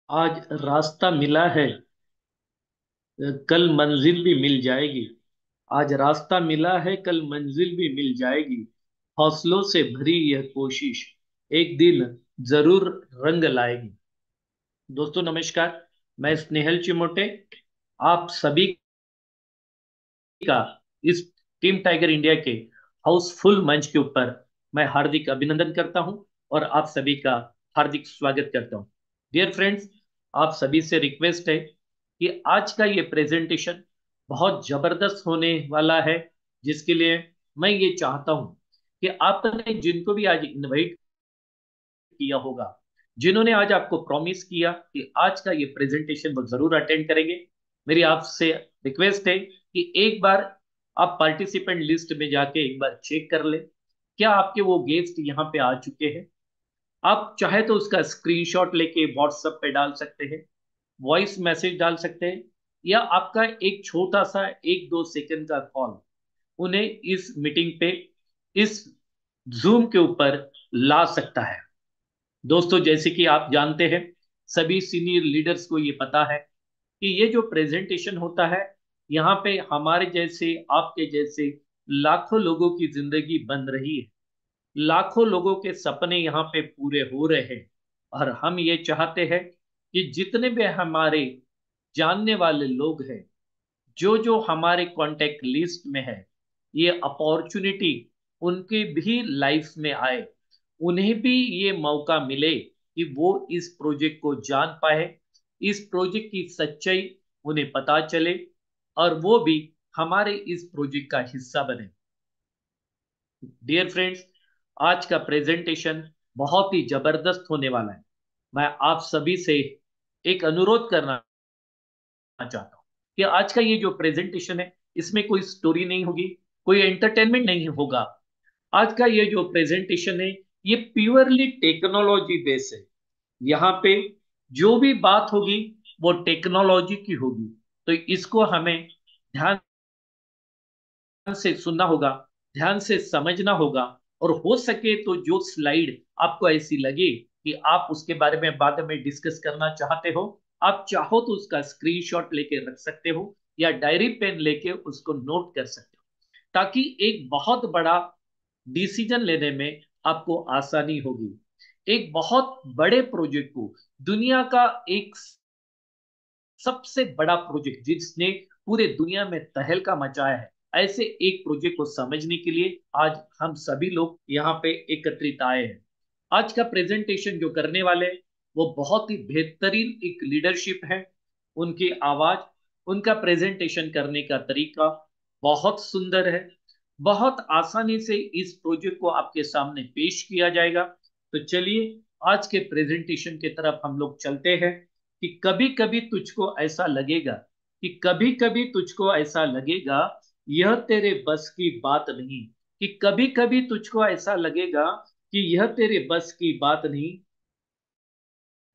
आज रास्ता मिला है, कल मंजिल भी मिल जाएगी। आज रास्ता मिला है, कल मंजिल भी मिल जाएगी। हौसलों से भरी यह कोशिश एक दिन जरूर रंग लाएगी। दोस्तों नमस्कार, मैं स्नेहल चिमोटे आप सभी का इस टीम टाइगर इंडिया के हाउसफुल मंच के ऊपर मैं हार्दिक अभिनंदन करता हूं और आप सभी का हार्दिक स्वागत करता हूं। डियर फ्रेंड्स, आप सभी से रिक्वेस्ट है कि आज का ये प्रेजेंटेशन बहुत जबरदस्त होने वाला है, जिसके लिए मैं ये चाहता हूं कि आपने जिनको भी आज इनवाइट किया होगा, जिन्होंने आज आपको प्रॉमिस किया कि आज का ये प्रेजेंटेशन वो जरूर अटेंड करेंगे, मेरी आपसे रिक्वेस्ट है कि एक बार आप पार्टिसिपेंट लिस्ट में जाके एक बार चेक कर ले, क्या आपके वो गेस्ट यहाँ पे आ चुके हैं। आप चाहे तो उसका स्क्रीनशॉट लेके व्हाट्सएप पे डाल सकते हैं, वॉइस मैसेज डाल सकते हैं, या आपका एक छोटा सा 1-2 सेकंड का कॉल उन्हें इस मीटिंग पे, इस जूम के ऊपर ला सकता है। दोस्तों जैसे कि आप जानते हैं, सभी सीनियर लीडर्स को ये पता है कि ये जो प्रेजेंटेशन होता है, यहाँ पे हमारे जैसे, आपके जैसे लाखों लोगों की जिंदगी बन रही है, लाखों लोगों के सपने यहाँ पे पूरे हो रहे हैं। और हम ये चाहते हैं कि जितने भी हमारे जानने वाले लोग हैं, जो जो हमारे कांटेक्ट लिस्ट में है, ये अपॉर्चुनिटी उनके भी लाइफ में आए, उन्हें भी ये मौका मिले कि वो इस प्रोजेक्ट को जान पाए, इस प्रोजेक्ट की सच्चाई उन्हें पता चले, और वो भी हमारे इस प्रोजेक्ट का हिस्सा बने। डियर फ्रेंड्स, आज का प्रेजेंटेशन बहुत ही जबरदस्त होने वाला है। मैं आप सभी से एक अनुरोध करना चाहता हूँ कि आज का ये जो प्रेजेंटेशन है, इसमें कोई स्टोरी नहीं होगी, कोई एंटरटेनमेंट नहीं होगा। आज का ये जो प्रेजेंटेशन है, ये प्योरली टेक्नोलॉजी बेस है। यहाँ पे जो भी बात होगी वो टेक्नोलॉजी की होगी, तो इसको हमें ध्यान से सुनना होगा, ध्यान से समझना होगा। और हो सके तो जो स्लाइड आपको ऐसी लगे कि आप उसके बारे में बाद में डिस्कस करना चाहते हो, आप चाहो तो उसका स्क्रीनशॉट लेके रख सकते हो, या डायरी पेन लेके उसको नोट कर सकते हो, ताकि एक बहुत बड़ा डिसीजन लेने में आपको आसानी होगी। एक बहुत बड़े प्रोजेक्ट को, दुनिया का एक सबसे बड़ा प्रोजेक्ट जिसने पूरे दुनिया में तहलका मचाया है, ऐसे एक प्रोजेक्ट को समझने के लिए आज हम सभी लोग यहाँ पे एकत्रित आए हैं। आज का प्रेजेंटेशन जो करने वाले हैं, वो बहुत ही बेहतरीन एक लीडरशिप है। उनकी आवाज, उनका प्रेजेंटेशन करने का तरीका बहुत सुंदर है। बहुत आसानी से इस प्रोजेक्ट को आपके सामने पेश किया जाएगा। तो चलिए आज के प्रेजेंटेशन की तरफ हम लोग चलते हैं। कि कभी कभी तुझको ऐसा लगेगा, कि कभी कभी तुझको ऐसा लगेगा यह तेरे बस की बात नहीं, कि कभी कभी तुझको ऐसा लगेगा कि यह तेरे बस की बात नहीं,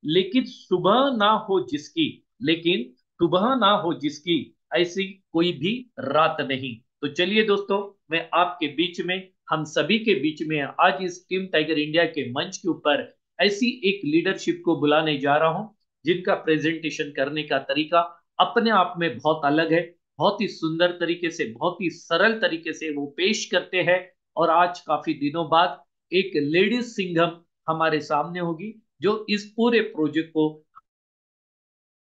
लेकिन सुबह ना हो जिसकी, लेकिन सुबह ना हो जिसकी, ऐसी कोई भी रात नहीं। तो चलिए दोस्तों, मैं आपके बीच में, हम सभी के बीच में आज इस टीम टाइगर इंडिया के मंच के ऊपर ऐसी एक लीडरशिप को बुलाने जा रहा हूं, जिनका प्रेजेंटेशन करने का तरीका अपने आप में बहुत अलग है। बहुत ही सुंदर तरीके से, बहुत ही सरल तरीके से वो पेश करते हैं। और आज काफी दिनों बाद एक लेडीज सिंघम हमारे सामने होगी, जो इस पूरे प्रोजेक्ट को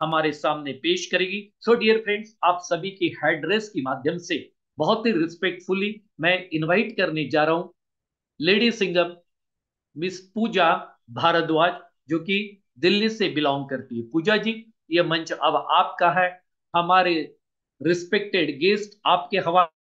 हमारे सामने पेश करेगी। सो डियर फ्रेंड्स, आप सभी की हेड रेस के माध्यम से बहुत ही रिस्पेक्टफुली मैं इनवाइट करने जा रहा हूं लेडी सिंगर मिस पूजा भारद्वाज, जो कि दिल्ली से बिलोंग करती है। पूजा जी, ये मंच अब आपका है। हमारे रिस्पेक्टेड गेस्ट आपके हवाले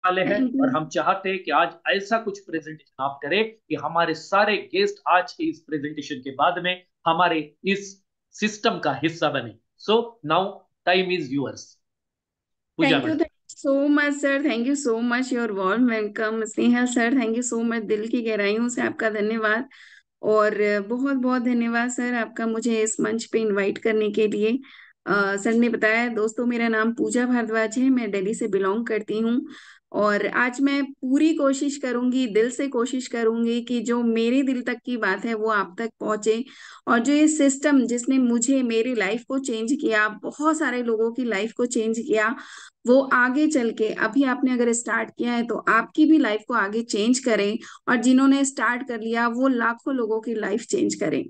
वाले हैं, थैंक और यू। हम चाहते हैं कि आज ऐसा कुछ प्रेजेंटेशन आप करें कि हमारे सारे गेस्ट आज के इस प्रेजेंटेशन के बाद में हमारे इस सिस्टम का हिस्सा बने। So now time is yours, Pooja thank you madam. So much sir, thank you so much, your warm welcome Sneha sir. Thank you so much, दिल की गहराइयों से आपका धन्यवाद। और बहुत बहुत धन्यवाद सर आपका मुझे इस मंच पे इनवाइट करने के लिए। सर ने बताया, दोस्तों मेरा नाम पूजा भारद्वाज है, मैं दिल्ली से बिलोंग करती हूँ। और आज मैं पूरी कोशिश करूंगी, दिल से कोशिश करूंगी कि जो मेरे दिल तक की बात है वो आप तक पहुंचे। और जो ये सिस्टम जिसने मुझे, मेरी लाइफ को चेंज किया, बहुत सारे लोगों की लाइफ को चेंज किया, वो आगे चल के, अभी आपने अगर स्टार्ट किया है तो आपकी भी लाइफ को आगे चेंज करें। और जिन्होंने स्टार्ट कर लिया वो लाखों लोगों की लाइफ चेंज करें।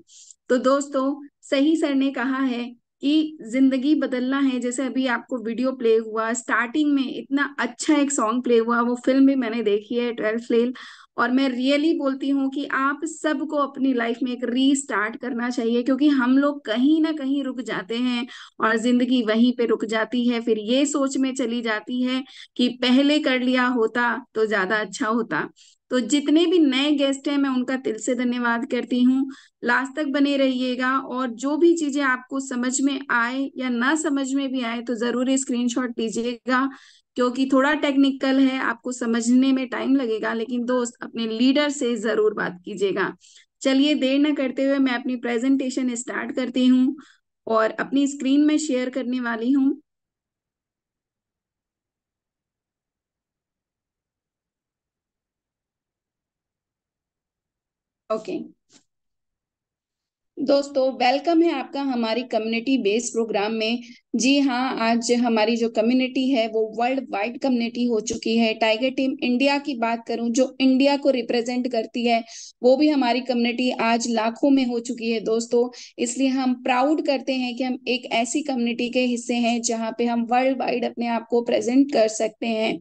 तो दोस्तों, सही सर ने कहा है कि जिंदगी बदलना है। जैसे अभी आपको वीडियो प्ले हुआ, स्टार्टिंग में इतना अच्छा एक सॉन्ग प्ले हुआ, वो फिल्म भी मैंने देखी है, 12th फेल। और मैं रियली बोलती हूँ कि आप सबको अपनी लाइफ में एक रीस्टार्ट करना चाहिए, क्योंकि हम लोग कहीं ना कहीं रुक जाते हैं और जिंदगी वहीं पे रुक जाती है। फिर ये सोच में चली जाती है कि पहले कर लिया होता तो ज्यादा अच्छा होता। तो जितने भी नए गेस्ट हैं मैं उनका दिल से धन्यवाद करती हूँ। लास्ट तक बने रहिएगा, और जो भी चीजें आपको समझ में आए या ना समझ में भी आए तो जरूर स्क्रीनशॉट लीजिएगा, क्योंकि थोड़ा टेक्निकल है, आपको समझने में टाइम लगेगा। लेकिन दोस्त, अपने लीडर से जरूर बात कीजिएगा। चलिए, देर न करते हुए मैं अपनी प्रेजेंटेशन स्टार्ट करती हूँ और अपनी स्क्रीन में शेयर करने वाली हूँ। ओके दोस्तों, वेलकम है आपका हमारी कम्युनिटी बेस्ड प्रोग्राम में। जी हाँ, आज हमारी जो कम्युनिटी है वो वर्ल्ड वाइड कम्युनिटी हो चुकी है। टाइगर टीम इंडिया की बात करूं, जो इंडिया को रिप्रेजेंट करती है, वो भी हमारी कम्युनिटी आज लाखों में हो चुकी है दोस्तों। इसलिए हम प्राउड करते हैं कि हम एक ऐसी कम्युनिटी के हिस्से हैं जहाँ पे हम वर्ल्ड वाइड अपने आप को प्रेजेंट कर सकते हैं।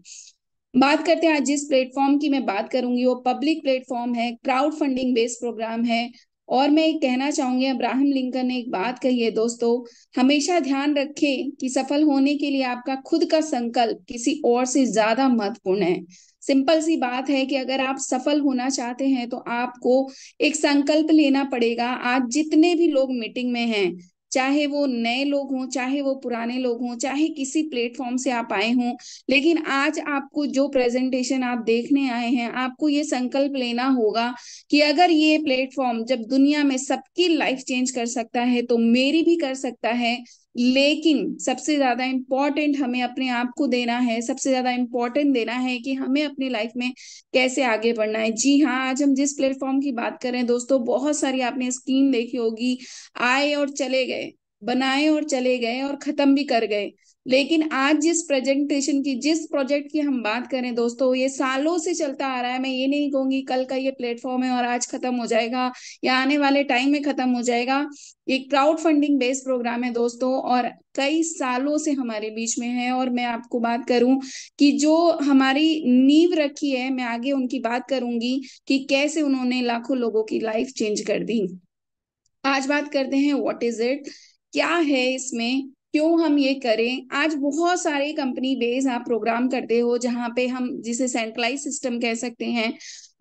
बात करते हैं आज जिस प्लेटफॉर्म की मैं बात करूंगी, वो पब्लिक प्लेटफॉर्म है, क्राउड फंडिंग बेस्ड प्रोग्राम है। और मैं एक कहना चाहूंगी, अब्राहम लिंकन ने एक बात कही है दोस्तों, हमेशा ध्यान रखें कि सफल होने के लिए आपका खुद का संकल्प किसी और से ज्यादा महत्वपूर्ण है। सिंपल सी बात है कि अगर आप सफल होना चाहते हैं तो आपको एक संकल्प लेना पड़ेगा। आज जितने भी लोग मीटिंग में हैं, चाहे वो नए लोग हों, चाहे वो पुराने लोग हों, चाहे किसी प्लेटफॉर्म से आप आए हों, लेकिन आज आपको जो प्रेजेंटेशन आप देखने आए हैं, आपको ये संकल्प लेना होगा कि अगर ये प्लेटफॉर्म जब दुनिया में सबकी लाइफ चेंज कर सकता है तो मेरी भी कर सकता है। लेकिन सबसे ज्यादा इंपॉर्टेंट हमें अपने आप को देना है, सबसे ज्यादा इंपॉर्टेंट देना है कि हमें अपनी लाइफ में कैसे आगे बढ़ना है। जी हाँ, आज हम जिस प्लेटफॉर्म की बात करें दोस्तों, बहुत सारी आपने स्कीम देखी होगी, आए और चले गए, बनाए और चले गए और खत्म भी कर गए। लेकिन आज जिस प्रेजेंटेशन की, जिस प्रोजेक्ट की हम बात करें दोस्तों, ये सालों से चलता आ रहा है। मैं ये नहीं कहूंगी कल का ये प्लेटफॉर्म है और आज खत्म हो जाएगा या आने वाले टाइम में खत्म हो जाएगा। ये क्राउड फंडिंग बेस्ड प्रोग्राम है दोस्तों, और कई सालों से हमारे बीच में है। और मैं आपको बात करूं कि जो हमारी नींव रखी है, मैं आगे उनकी बात करूंगी कि कैसे उन्होंने लाखों लोगों की लाइफ चेंज कर दी। आज बात करते हैं व्हाट इज इट, क्या है इसमें, क्यों हम ये करें। आज बहुत सारे कंपनी बेस आप प्रोग्राम करते हो, जहां पे हम जिसे सेंट्रलाइज सिस्टम कह सकते हैं।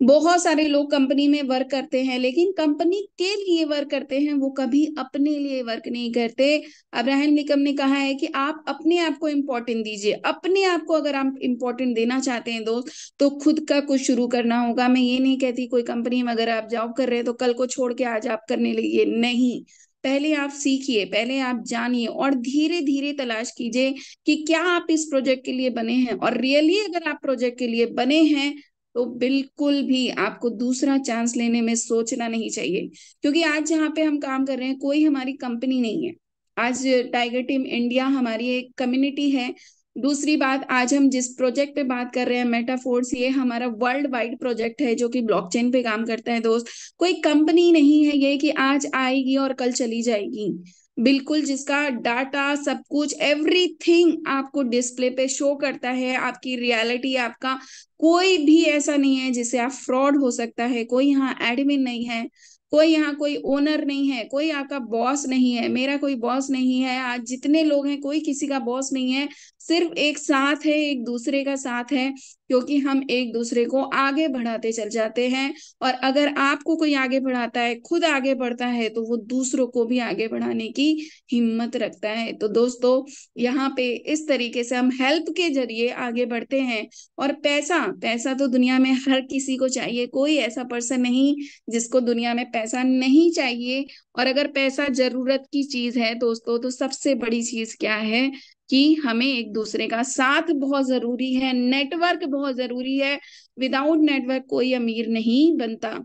बहुत सारे लोग कंपनी में वर्क करते हैं, लेकिन कंपनी के लिए वर्क करते हैं, वो कभी अपने लिए वर्क नहीं करते। अब्राहम लिंकन ने कहा है कि आप अपने आप को इम्पोर्टेंट दीजिए। अपने आप को अगर आप इम्पोर्टेंट देना चाहते हैं दोस्त, तो खुद का कुछ शुरू करना होगा। मैं ये नहीं कहती कोई कंपनी में अगर आप जॉब कर रहे हैं तो कल को छोड़ के आज आप करने लगिए, नहीं। पहले आप सीखिए, पहले आप जानिए और धीरे धीरे तलाश कीजिए कि क्या आप इस प्रोजेक्ट के लिए बने हैं। और रियली अगर आप प्रोजेक्ट के लिए बने हैं तो बिल्कुल भी आपको दूसरा चांस लेने में सोचना नहीं चाहिए, क्योंकि आज जहाँ पे हम काम कर रहे हैं कोई हमारी कंपनी नहीं है। आज टाइगर टीम इंडिया हमारी एक कम्युनिटी है। दूसरी बात, आज हम जिस प्रोजेक्ट पे बात कर रहे हैं, मेटाफोर्स, ये हमारा वर्ल्ड वाइड प्रोजेक्ट है जो कि ब्लॉकचेन पे काम करता है दोस्त। कोई कंपनी नहीं है ये कि आज आएगी और कल चली जाएगी। बिल्कुल, जिसका डाटा सब कुछ एवरीथिंग आपको डिस्प्ले पे शो करता है, आपकी रियलिटी, आपका कोई भी ऐसा नहीं है जिससे आप फ्रॉड हो सकता है। कोई यहाँ एडमिन नहीं है, कोई यहाँ कोई ओनर नहीं है, कोई आपका बॉस नहीं है, मेरा कोई बॉस नहीं है। आज जितने लोग हैं कोई किसी का बॉस नहीं है, सिर्फ एक साथ है, एक दूसरे का साथ है, क्योंकि हम एक दूसरे को आगे बढ़ाते चल जाते हैं। और अगर आपको कोई आगे बढ़ाता है, खुद आगे बढ़ता है, तो वो दूसरों को भी आगे बढ़ाने की हिम्मत रखता है। तो दोस्तों, यहाँ पे इस तरीके से हम हेल्प के जरिए आगे बढ़ते हैं। और पैसा, पैसा तो दुनिया में हर किसी को चाहिए, कोई ऐसा पर्सन नहीं जिसको दुनिया में पैसा नहीं चाहिए। और अगर पैसा जरूरत की चीज है दोस्तों, तो सबसे बड़ी चीज क्या है? कि हमें एक दूसरे का साथ बहुत जरूरी है, नेटवर्क बहुत जरूरी है। विदाउट नेटवर्क कोई अमीर नहीं बनता।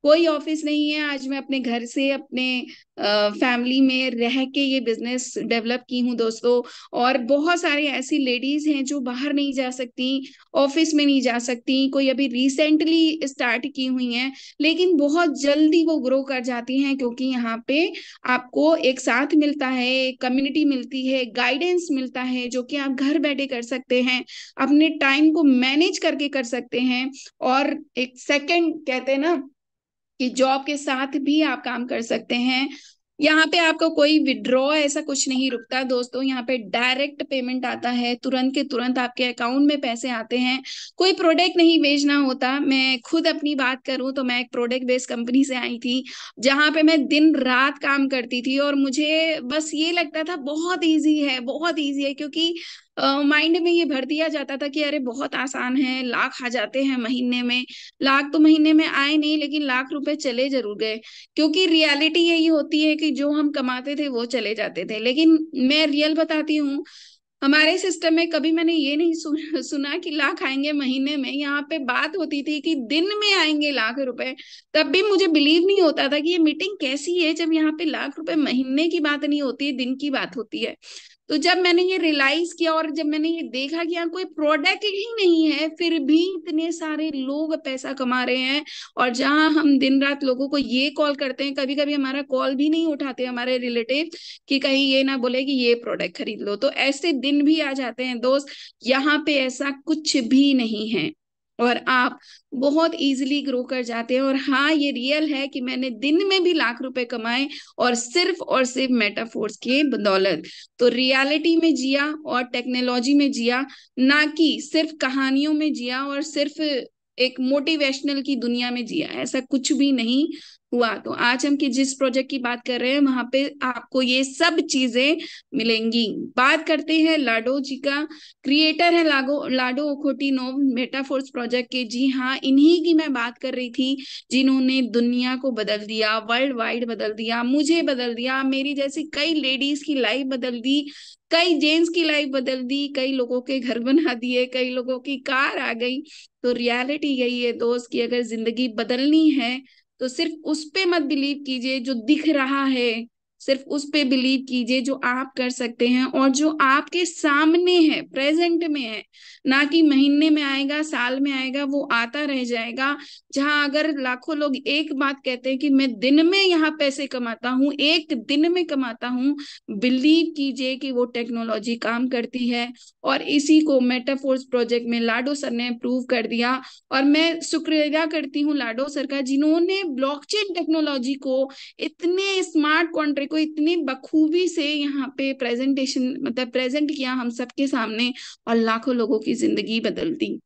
कोई ऑफिस नहीं है, आज मैं अपने घर से अपने फैमिली में रह के ये बिजनेस डेवलप की हूँ दोस्तों। और बहुत सारी ऐसी लेडीज हैं जो बाहर नहीं जा सकती, ऑफिस में नहीं जा सकती, कोई अभी रिसेंटली स्टार्ट की हुई हैं, लेकिन बहुत जल्दी वो ग्रो कर जाती हैं, क्योंकि यहाँ पे आपको एक साथ मिलता है, एक कम्युनिटी मिलती है, गाइडेंस मिलता है, जो कि आप घर बैठे कर सकते हैं, अपने टाइम को मैनेज करके कर सकते हैं। और एक सेकंड कहते हैं ना कि जॉब के साथ भी आप काम कर सकते हैं। यहाँ पे आपका कोई विड्रॉ ऐसा कुछ नहीं रुकता दोस्तों, यहाँ पे डायरेक्ट पेमेंट आता है, तुरंत के तुरंत आपके अकाउंट में पैसे आते हैं। कोई प्रोडक्ट नहीं बेचना होता। मैं खुद अपनी बात करूं तो मैं एक प्रोडक्ट बेस्ड कंपनी से आई थी, जहां पे मैं दिन रात काम करती थी, और मुझे बस ये लगता था बहुत इजी है, बहुत इजी है, क्योंकि माइंड में ये भर दिया जाता था कि अरे बहुत आसान है, लाख आ जाते हैं महीने में। लाख तो महीने में आए नहीं, लेकिन लाख रुपए चले जरूर गए, क्योंकि रियलिटी यही होती है कि जो हम कमाते थे वो चले जाते थे। लेकिन मैं रियल बताती हूँ, हमारे सिस्टम में कभी मैंने ये नहीं सुना कि लाख आएंगे महीने में। यहाँ पे बात होती थी कि दिन में आएंगे लाख रुपए। तब भी मुझे बिलीव नहीं होता था कि ये मीटिंग कैसी है, जब यहाँ पे लाख रुपए महीने की बात नहीं होती है, दिन की बात होती है। तो जब मैंने ये रियलाइज किया और जब मैंने ये देखा कि यहाँ कोई प्रोडक्ट ही नहीं है, फिर भी इतने सारे लोग पैसा कमा रहे हैं, और जहां हम दिन रात लोगों को ये कॉल करते हैं, कभी कभी हमारा कॉल भी नहीं उठाते हमारे रिलेटिव, कि कहीं ये ना बोले कि ये प्रोडक्ट खरीद लो, तो ऐसे दिन भी आ जाते हैं दोस्त। यहाँ पे ऐसा कुछ भी नहीं है, और आप बहुत इजीली ग्रो कर जाते हैं। और हाँ, ये रियल है कि मैंने दिन में भी लाख रुपए कमाए, और सिर्फ मेटाफोर्स के बदौलत। तो रियलिटी में जिया और टेक्नोलॉजी में जिया, ना कि सिर्फ कहानियों में जिया और सिर्फ एक मोटिवेशनल की दुनिया में जिया, ऐसा कुछ भी नहीं हुआ। तो आज हम की जिस प्रोजेक्ट की बात कर रहे हैं, वहां पे आपको ये सब चीजें मिलेंगी। बात करते हैं लाडो जी का। क्रिएटर है लाडो ओखोटिनोव मेटाफोर्स प्रोजेक्ट के। जी हाँ, इन्हीं की मैं बात कर रही थी, जिन्होंने दुनिया को बदल दिया, वर्ल्ड वाइड बदल दिया, मुझे बदल दिया, मेरी जैसी कई लेडीज की लाइफ बदल दी, कई जेंट्स की लाइफ बदल दी, कई लोगों के घर बना दिए, कई लोगों की कार आ गई। तो रियलिटी यही है दोस्त, कि अगर जिंदगी बदलनी है तो सिर्फ उस पे मत बिलीव कीजिए जो दिख रहा है, सिर्फ उस पे बिलीव कीजिए जो आप कर सकते हैं और जो आपके सामने है, प्रेजेंट में है। ना कि महीने में आएगा, साल में आएगा, वो आता रह जाएगा। जहां अगर लाखों लोग एक बात कहते हैं कि मैं दिन में यहाँ पैसे कमाता हूँ, एक दिन में कमाता हूँ, बिलीव कीजिए कि वो टेक्नोलॉजी काम करती है। और इसी को मेटाफोर्स प्रोजेक्ट में लाडो सर ने प्रूव कर दिया। और मैं शुक्रिया करती हूँ लाडो सर का, जिन्होंने ब्लॉकचेन टेक्नोलॉजी को, इतने स्मार्ट कॉन्ट्रैक्ट को इतनी बखूबी से यहाँ पे प्रेजेंटेशन मतलब प्रेजेंट किया हम सबके सामने, और लाखों लोगों की जिंदगी बदल दी।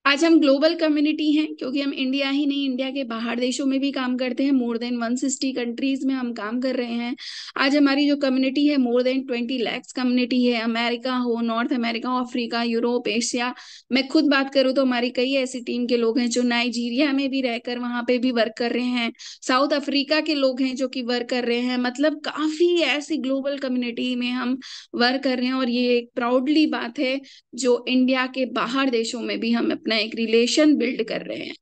आज हम ग्लोबल कम्युनिटी हैं, क्योंकि हम इंडिया ही नहीं, इंडिया के बाहर देशों में भी काम करते हैं। मोर देन 160 कंट्रीज में हम काम कर रहे हैं। आज हमारी जो कम्युनिटी है, मोर देन 20 lakhs कम्युनिटी है। अमेरिका हो, north America, Africa, Europe, Asia. मैं खुद बात करूँ तो हमारी कई ऐसी टीम के लोग हैं जो नाइजीरिया में भी रहकर वहां पे भी वर्क कर रहे हैं। साउथ अफ्रीका के लोग हैं जो कि वर्क कर रहे हैं। मतलब काफी ऐसी ग्लोबल कम्युनिटी में हम वर्क कर रहे हैं, और ये एक प्राउडली बात है जो इंडिया के बाहर देशों में भी हम अपना एक रिलेशन बिल्ड कर रहे हैं।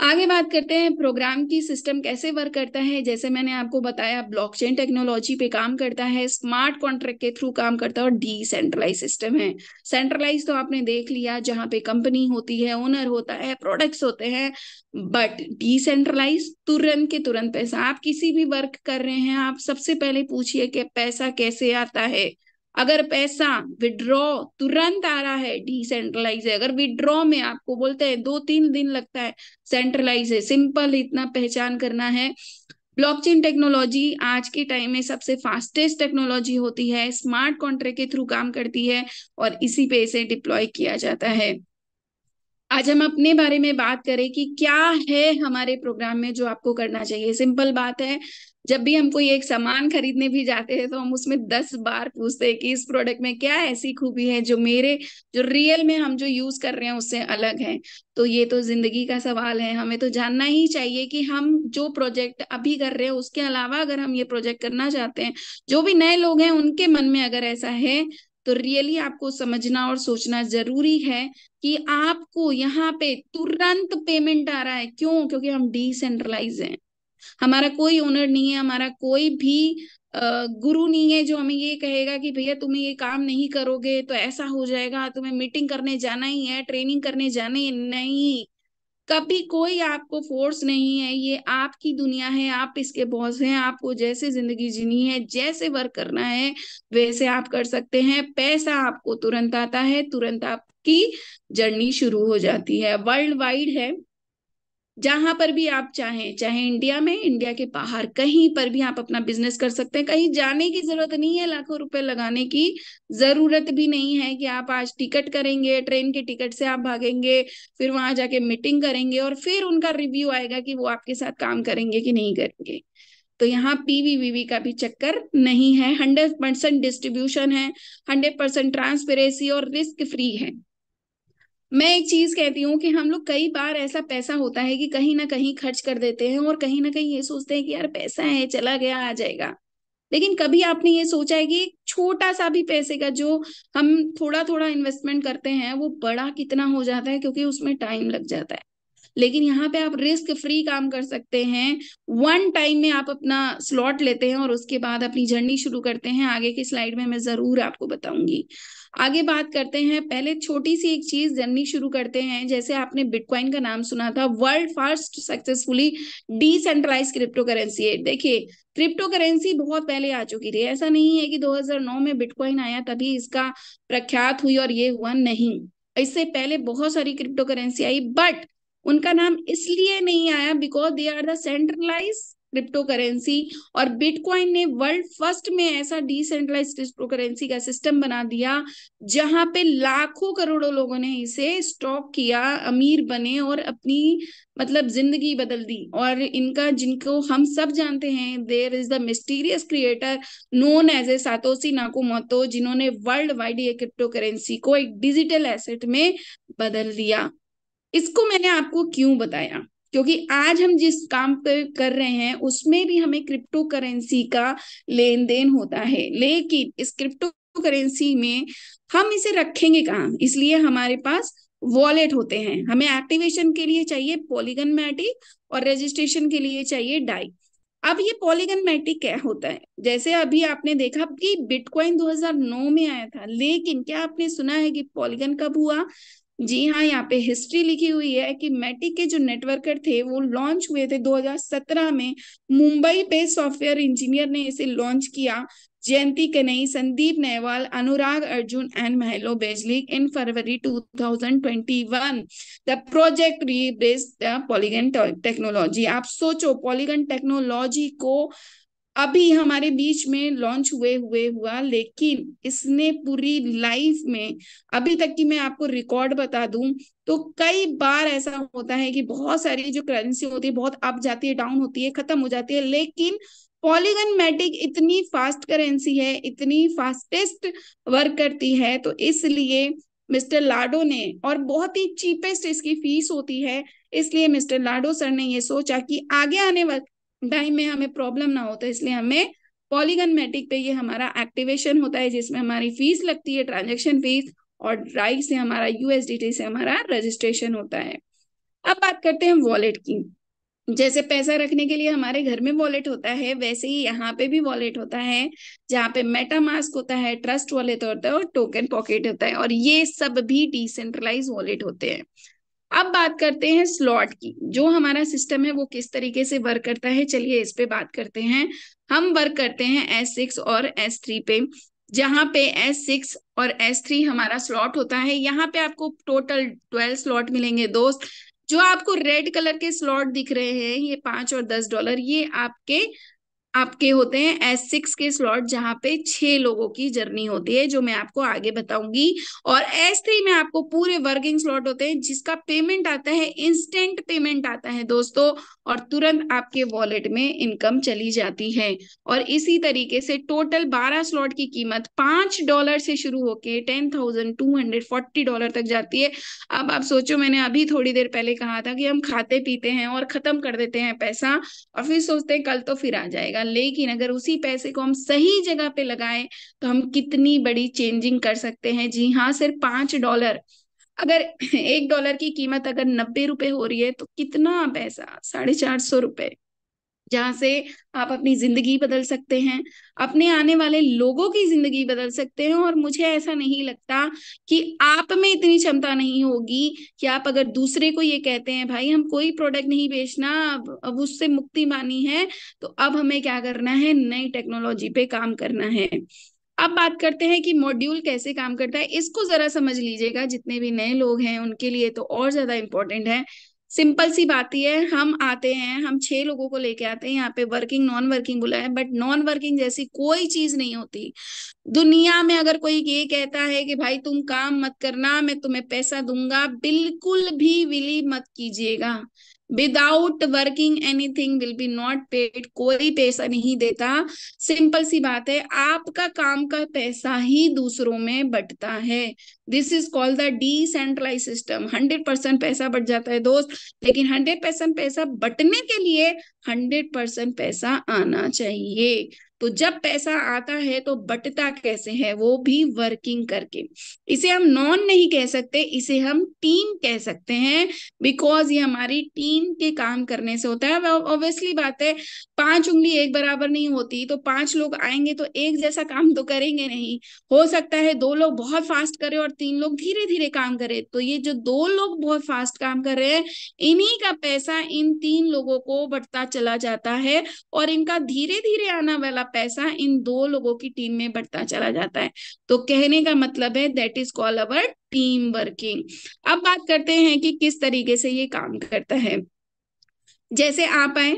आगे बात करते हैं प्रोग्राम की सिस्टम कैसे वर्क करता है। जैसे मैंने आपको बताया, ब्लॉकचेन टेक्नोलॉजी पे काम करता है, स्मार्ट कॉन्ट्रैक्ट के थ्रू काम करता है, और डिसेंट्रलाइज सिस्टम है। सेंट्रलाइज तो आपने देख लिया, जहां पे कंपनी होती है, ओनर होता है, प्रोडक्ट्स होते हैं। बट डिसेंट्रलाइज, तुरंत के तुरंत पैसा। आप किसी भी वर्क कर रहे हैं, आप सबसे पहले पूछिए कि पैसा कैसे आता है। अगर पैसा विड्रॉ तुरंत आ रहा है, डिसेंट्रलाइज है। अगर विड्रॉ में आपको बोलते हैं 2-3 दिन लगता है, सेंट्रलाइज है। सिंपल इतना पहचान करना है। ब्लॉकचेन टेक्नोलॉजी आज के टाइम में सबसे फास्टेस्ट टेक्नोलॉजी होती है, स्मार्ट कॉन्ट्रैक्ट के थ्रू काम करती है, और इसी पे इसे डिप्लॉय किया जाता है। आज हम अपने बारे में बात करें कि क्या है हमारे प्रोग्राम में जो आपको करना चाहिए। सिंपल बात है, जब भी हम कोई एक सामान खरीदने भी जाते हैं तो हम उसमें 10 बार पूछते हैं कि इस प्रोडक्ट में क्या ऐसी खूबी है जो मेरे, जो रियल में हम जो यूज कर रहे हैं उससे अलग है। तो ये तो जिंदगी का सवाल है, हमें तो जानना ही चाहिए कि हम जो प्रोजेक्ट अभी कर रहे हैं उसके अलावा अगर हम ये प्रोजेक्ट करना चाहते हैं, जो भी नए लोग हैं उनके मन में अगर ऐसा है, तो रियली आपको समझना और सोचना जरूरी है कि आपको यहाँ पे तुरंत पेमेंट आ रहा है। क्यों? क्योंकि हम डिसेंट्रलाइज हैं। हमारा कोई ओनर नहीं है, हमारा कोई भी गुरु नहीं है जो हमें ये कहेगा कि भैया तुम्हें ये काम नहीं करोगे तो ऐसा हो जाएगा, तुम्हें मीटिंग करने जाना ही है, ट्रेनिंग करने जाना ही है। नहीं, कभी कोई आपको फोर्स नहीं है, ये आपकी दुनिया है, आप इसके बॉस हैं। आपको जैसे जिंदगी जीनी है, जैसे वर्क करना है, वैसे आप कर सकते हैं। पैसा आपको तुरंत आता है, तुरंत आपकी जर्नी शुरू हो जाती है। वर्ल्ड वाइड है, जहां पर भी आप चाहें, चाहे इंडिया में, इंडिया के बाहर कहीं पर भी आप अपना बिजनेस कर सकते हैं। कहीं जाने की जरूरत नहीं है, लाखों रुपए लगाने की जरूरत भी नहीं है कि आप आज टिकट करेंगे, ट्रेन के टिकट से आप भागेंगे, फिर वहां जाके मीटिंग करेंगे और फिर उनका रिव्यू आएगा कि वो आपके साथ काम करेंगे कि नहीं करेंगे। तो यहाँ पीवी का भी चक्कर नहीं है। 100% डिस्ट्रीब्यूशन है, 100% ट्रांसपेरेंसी और रिस्क फ्री है। मैं एक चीज कहती हूँ कि हम लोग कई बार ऐसा पैसा होता है कि कहीं ना कहीं खर्च कर देते हैं और कहीं ना कहीं ये सोचते हैं कि यार पैसा है, चला गया आ जाएगा। लेकिन कभी आपने ये सोचा है कि एक छोटा सा भी पैसे का जो हम थोड़ा थोड़ा इन्वेस्टमेंट करते हैं वो बड़ा कितना हो जाता है, क्योंकि उसमें टाइम लग जाता है। लेकिन यहाँ पे आप रिस्क फ्री काम कर सकते हैं। वन टाइम में आप अपना स्लॉट लेते हैं और उसके बाद अपनी जर्नी शुरू करते हैं। आगे की स्लाइड में मैं जरूर आपको बताऊंगी। आगे बात करते हैं, पहले छोटी सी एक चीज जर्नी शुरू करते हैं। जैसे आपने बिटकॉइन का नाम सुना था, world first successfully decentralise cryptocurrency है। देखिए, क्रिप्टो करेंसी बहुत पहले आ चुकी थी। ऐसा नहीं है कि 2009 में बिटकॉइन आया तभी इसका प्रख्यात हुई और ये हुआ, नहीं। इससे पहले बहुत सारी क्रिप्टो करेंसी आई, बट उनका नाम इसलिए नहीं आया because they are the centralise cryptocurrency. और बिटकॉइन ने वर्ल्ड फर्स्ट में ऐसा डिसेंट्रलाइज क्रिप्टो करेंसी का सिस्टम बना दिया जहां पे लाखों करोड़ों लोगों ने इसे स्टॉक किया, अमीर बने और अपनी मतलब जिंदगी बदल दी। और इनका, जिनको हम सब जानते हैं, there is the mysterious creator known as a Satoshi Nakamoto, जिन्होंने वर्ल्ड वाइड ये क्रिप्टो करेंसी को एक डिजिटल एसेट में बदल दिया। इसको मैंने आपको क्यों बताया? क्योंकि आज हम जिस काम पे कर रहे हैं उसमें भी हमें क्रिप्टो करेंसी का लेन देन होता है। लेकिन इस क्रिप्टो करेंसी में हम इसे रखेंगे कहाँ? इसलिए हमारे पास वॉलेट होते हैं। हमें एक्टिवेशन के लिए चाहिए पॉलीगन मैटिक और रजिस्ट्रेशन के लिए चाहिए डाई। अब ये पॉलीगन मैटिक क्या होता है? जैसे अभी आपने देखा कि बिटकॉइन 2009 में आया था, लेकिन क्या आपने सुना है कि पॉलीगन कब हुआ? जी हाँ, यहाँ पे हिस्ट्री लिखी हुई है कि मैटिक के जो नेटवर्कर थे वो लॉन्च हुए थे 2017 में। मुंबई बेस्ड सॉफ्टवेयर इंजीनियर ने इसे लॉन्च किया। Jayanti Kanani, Sandeep Nailwal, Anurag Arjun and Mihailo Bjelic in February 2021 the project rebrands the Polygon technology. आप सोचो, पॉलीगन टेक्नोलॉजी को अभी हमारे बीच में लॉन्च हुए हुए हुआ, लेकिन इसने पूरी लाइफ में, अभी तक की मैं आपको रिकॉर्ड बता दूं तो कई बार ऐसा होता है कि बहुत सारी जो करेंसी होती है बहुत अप जाती है, डाउन होती है, खत्म हो जाती है। लेकिन पॉलीगन मैटिक इतनी फास्ट करेंसी है, इतनी फास्टेस्ट वर्क करती है, तो इसलिए मिस्टर लाडो ने, और बहुत ही चीपेस्ट इसकी फीस होती है, इसलिए मिस्टर लाडो सर ने ये सोचा कि आगे आने वाले टाइम में हमें प्रॉब्लम ना हो, तो इसलिए हमें पॉलीगन मैटिक पे ये हमारा एक्टिवेशन होता है जिसमें हमारी फीस लगती है, ट्रांजेक्शन फीस, और ड्राइव से हमारा, यूएसडीटी से हमारा रजिस्ट्रेशन होता है। अब बात करते हैं वॉलेट की। जैसे पैसा रखने के लिए हमारे घर में वॉलेट होता है, वैसे ही यहाँ पे भी वॉलेट होता है, जहाँ पे मेटामास्क होता है, ट्रस्ट वॉलेट होता है और टोकन पॉकेट होता है, और ये सब भी डिसेंट्रलाइज वॉलेट होते हैं। अब बात करते हैं स्लॉट की। जो हमारा सिस्टम है वो किस तरीके से वर्क करता है, चलिए इस पे बात करते हैं। हम वर्क करते हैं S6 और S3 पे। जहां पे S6 और S3 हमारा स्लॉट होता है, यहाँ पे आपको टोटल 12 स्लॉट मिलेंगे दोस्त। जो आपको रेड कलर के स्लॉट दिख रहे हैं, ये $5 और $10, ये आपके आपके होते हैं S6 के स्लॉट, जहां पे 6 लोगों की जर्नी होती है, जो मैं आपको आगे बताऊंगी। और S3 में आपको पूरे वर्किंग स्लॉट होते हैं, जिसका पेमेंट आता है, इंस्टेंट पेमेंट आता है दोस्तों, और तुरंत आपके वॉलेट में इनकम चली जाती है। और इसी तरीके से टोटल 12 स्लॉट की कीमत $5 से शुरू होके $10,240 तक जाती है। अब आप सोचो, मैंने अभी थोड़ी देर पहले कहा था कि हम खाते पीते हैं और खत्म कर देते हैं पैसा, और फिर सोचते हैं कल तो फिर आ जाएगा, लेकिन अगर उसी पैसे को हम सही जगह पे लगाएं तो हम कितनी बड़ी चेंजिंग कर सकते हैं। जी हाँ, सिर्फ $5। अगर $1 की कीमत अगर ₹90 हो रही है, तो कितना पैसा, ₹450, जहां से आप अपनी जिंदगी बदल सकते हैं, अपने आने वाले लोगों की जिंदगी बदल सकते हैं। और मुझे ऐसा नहीं लगता कि आप में इतनी क्षमता नहीं होगी कि आप अगर दूसरे को ये कहते हैं भाई हम कोई प्रोडक्ट नहीं बेचना, अब उससे मुक्ति मानी है, तो अब हमें क्या करना है, नई टेक्नोलॉजी पे काम करना है। अब बात करते हैं कि मॉड्यूल कैसे काम करता है, इसको जरा समझ लीजिएगा, जितने भी नए लोग हैं उनके लिए तो और ज्यादा इंपॉर्टेंट है। सिंपल सी बात ही है, हम आते हैं, हम 6 लोगों को लेके आते हैं यहाँ पे, वर्किंग नॉन वर्किंग बोला है, बट नॉन वर्किंग जैसी कोई चीज नहीं होती दुनिया में। अगर कोई ये कहता है कि भाई तुम काम मत करना, मैं तुम्हें पैसा दूंगा, बिल्कुल भी बिलीव मत कीजिएगा। Without working anything will be not paid, कोई पैसा नहीं देता। सिंपल सी बात है, आपका काम का पैसा ही दूसरों में बंटता है। This is called the decentralize system. 100% पैसा बट जाता है दोस्त, लेकिन 100% पैसा बटने के लिए 100% पैसा आना चाहिए। तो जब पैसा आता है तो बटता कैसे है, वो भी वर्किंग करके। इसे हम नॉन नहीं कह सकते, इसे हम टीम कह सकते हैं, बिकॉज ये हमारी टीम के काम करने से होता है। ऑब्वियसली बात है, 5 उंगली एक बराबर नहीं होती, तो 5 लोग आएंगे तो एक जैसा काम तो करेंगे नहीं। हो सकता है 2 लोग बहुत फास्ट करें और 3 लोग धीरे धीरे काम करें, तो ये जो 2 लोग बहुत फास्ट काम कर रहे हैं, इन्हीं का पैसा इन 3 लोगों को बढ़ता चला जाता है, और इनका धीरे धीरे आना वाला पैसा इन 2 लोगों की टीम में बढ़ता चला जाता है। तो कहने का मतलब है that is called our team working. अब बात करते हैं कि किस तरीके से ये काम करता है। जैसे आप आए,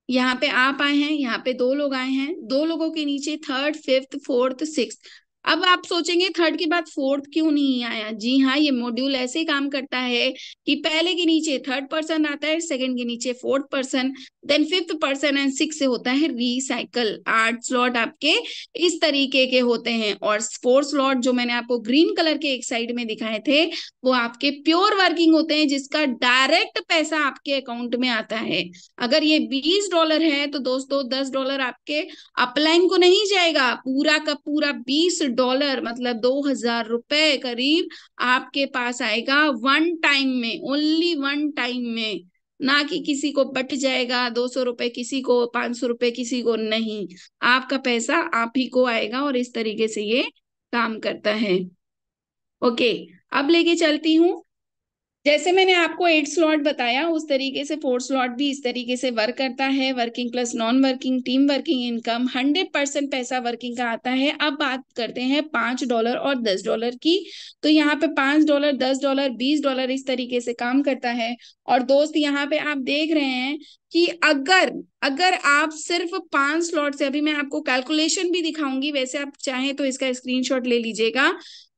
यहाँ पे आप आए हैं, यहाँ पे 2 लोग आए हैं, 2 लोगों के नीचे थर्ड, फिफ्थ, फोर्थ, सिक्स। अब आप सोचेंगे थर्ड के बाद फोर्थ क्यों नहीं आया। जी हाँ, ये मॉड्यूल ऐसे ही काम करता है कि पहले के नीचे थर्ड पर्सन आता है, सेकंड के नीचे fourth person, then fifth person, and six से होता है रिसाइकल। 8 स्लॉट आपके इस तरीके के होते हैं, और 4 स्लॉट जो मैंने आपको ग्रीन कलर के एक साइड में दिखाए थे, वो आपके प्योर वर्किंग होते हैं, जिसका डायरेक्ट पैसा आपके अकाउंट में आता है। अगर ये $20 है तो दोस्तों $10 आपके अपलाइन को नहीं जाएगा, पूरा का पूरा $20 मतलब ₹2,000 करीब आपके पास आएगा वन टाइम में, ओनली वन टाइम में। ना कि किसी को बट जाएगा, ₹200 किसी को, ₹500 किसी को, नहीं, आपका पैसा आप ही को आएगा। और इस तरीके से ये काम करता है। ओके, अब लेके चलती हूँ। जैसे मैंने आपको 8 स्लॉट बताया, उस तरीके से 4 स्लॉट भी इस तरीके से वर्क करता है। Working plus non working, team working, income, 100% पैसा वर्किंग का आता है। अब बात करते हैं $5 और $10 की। तो यहाँ पे $5, $10, $20 इस तरीके से काम करता है। और दोस्त यहाँ पे आप देख रहे हैं कि अगर अगर आप सिर्फ 5 स्लॉट से, अभी मैं आपको कैलकुलेशन भी दिखाऊंगी, वैसे आप चाहें तो इसका स्क्रीनशॉट ले लीजिएगा।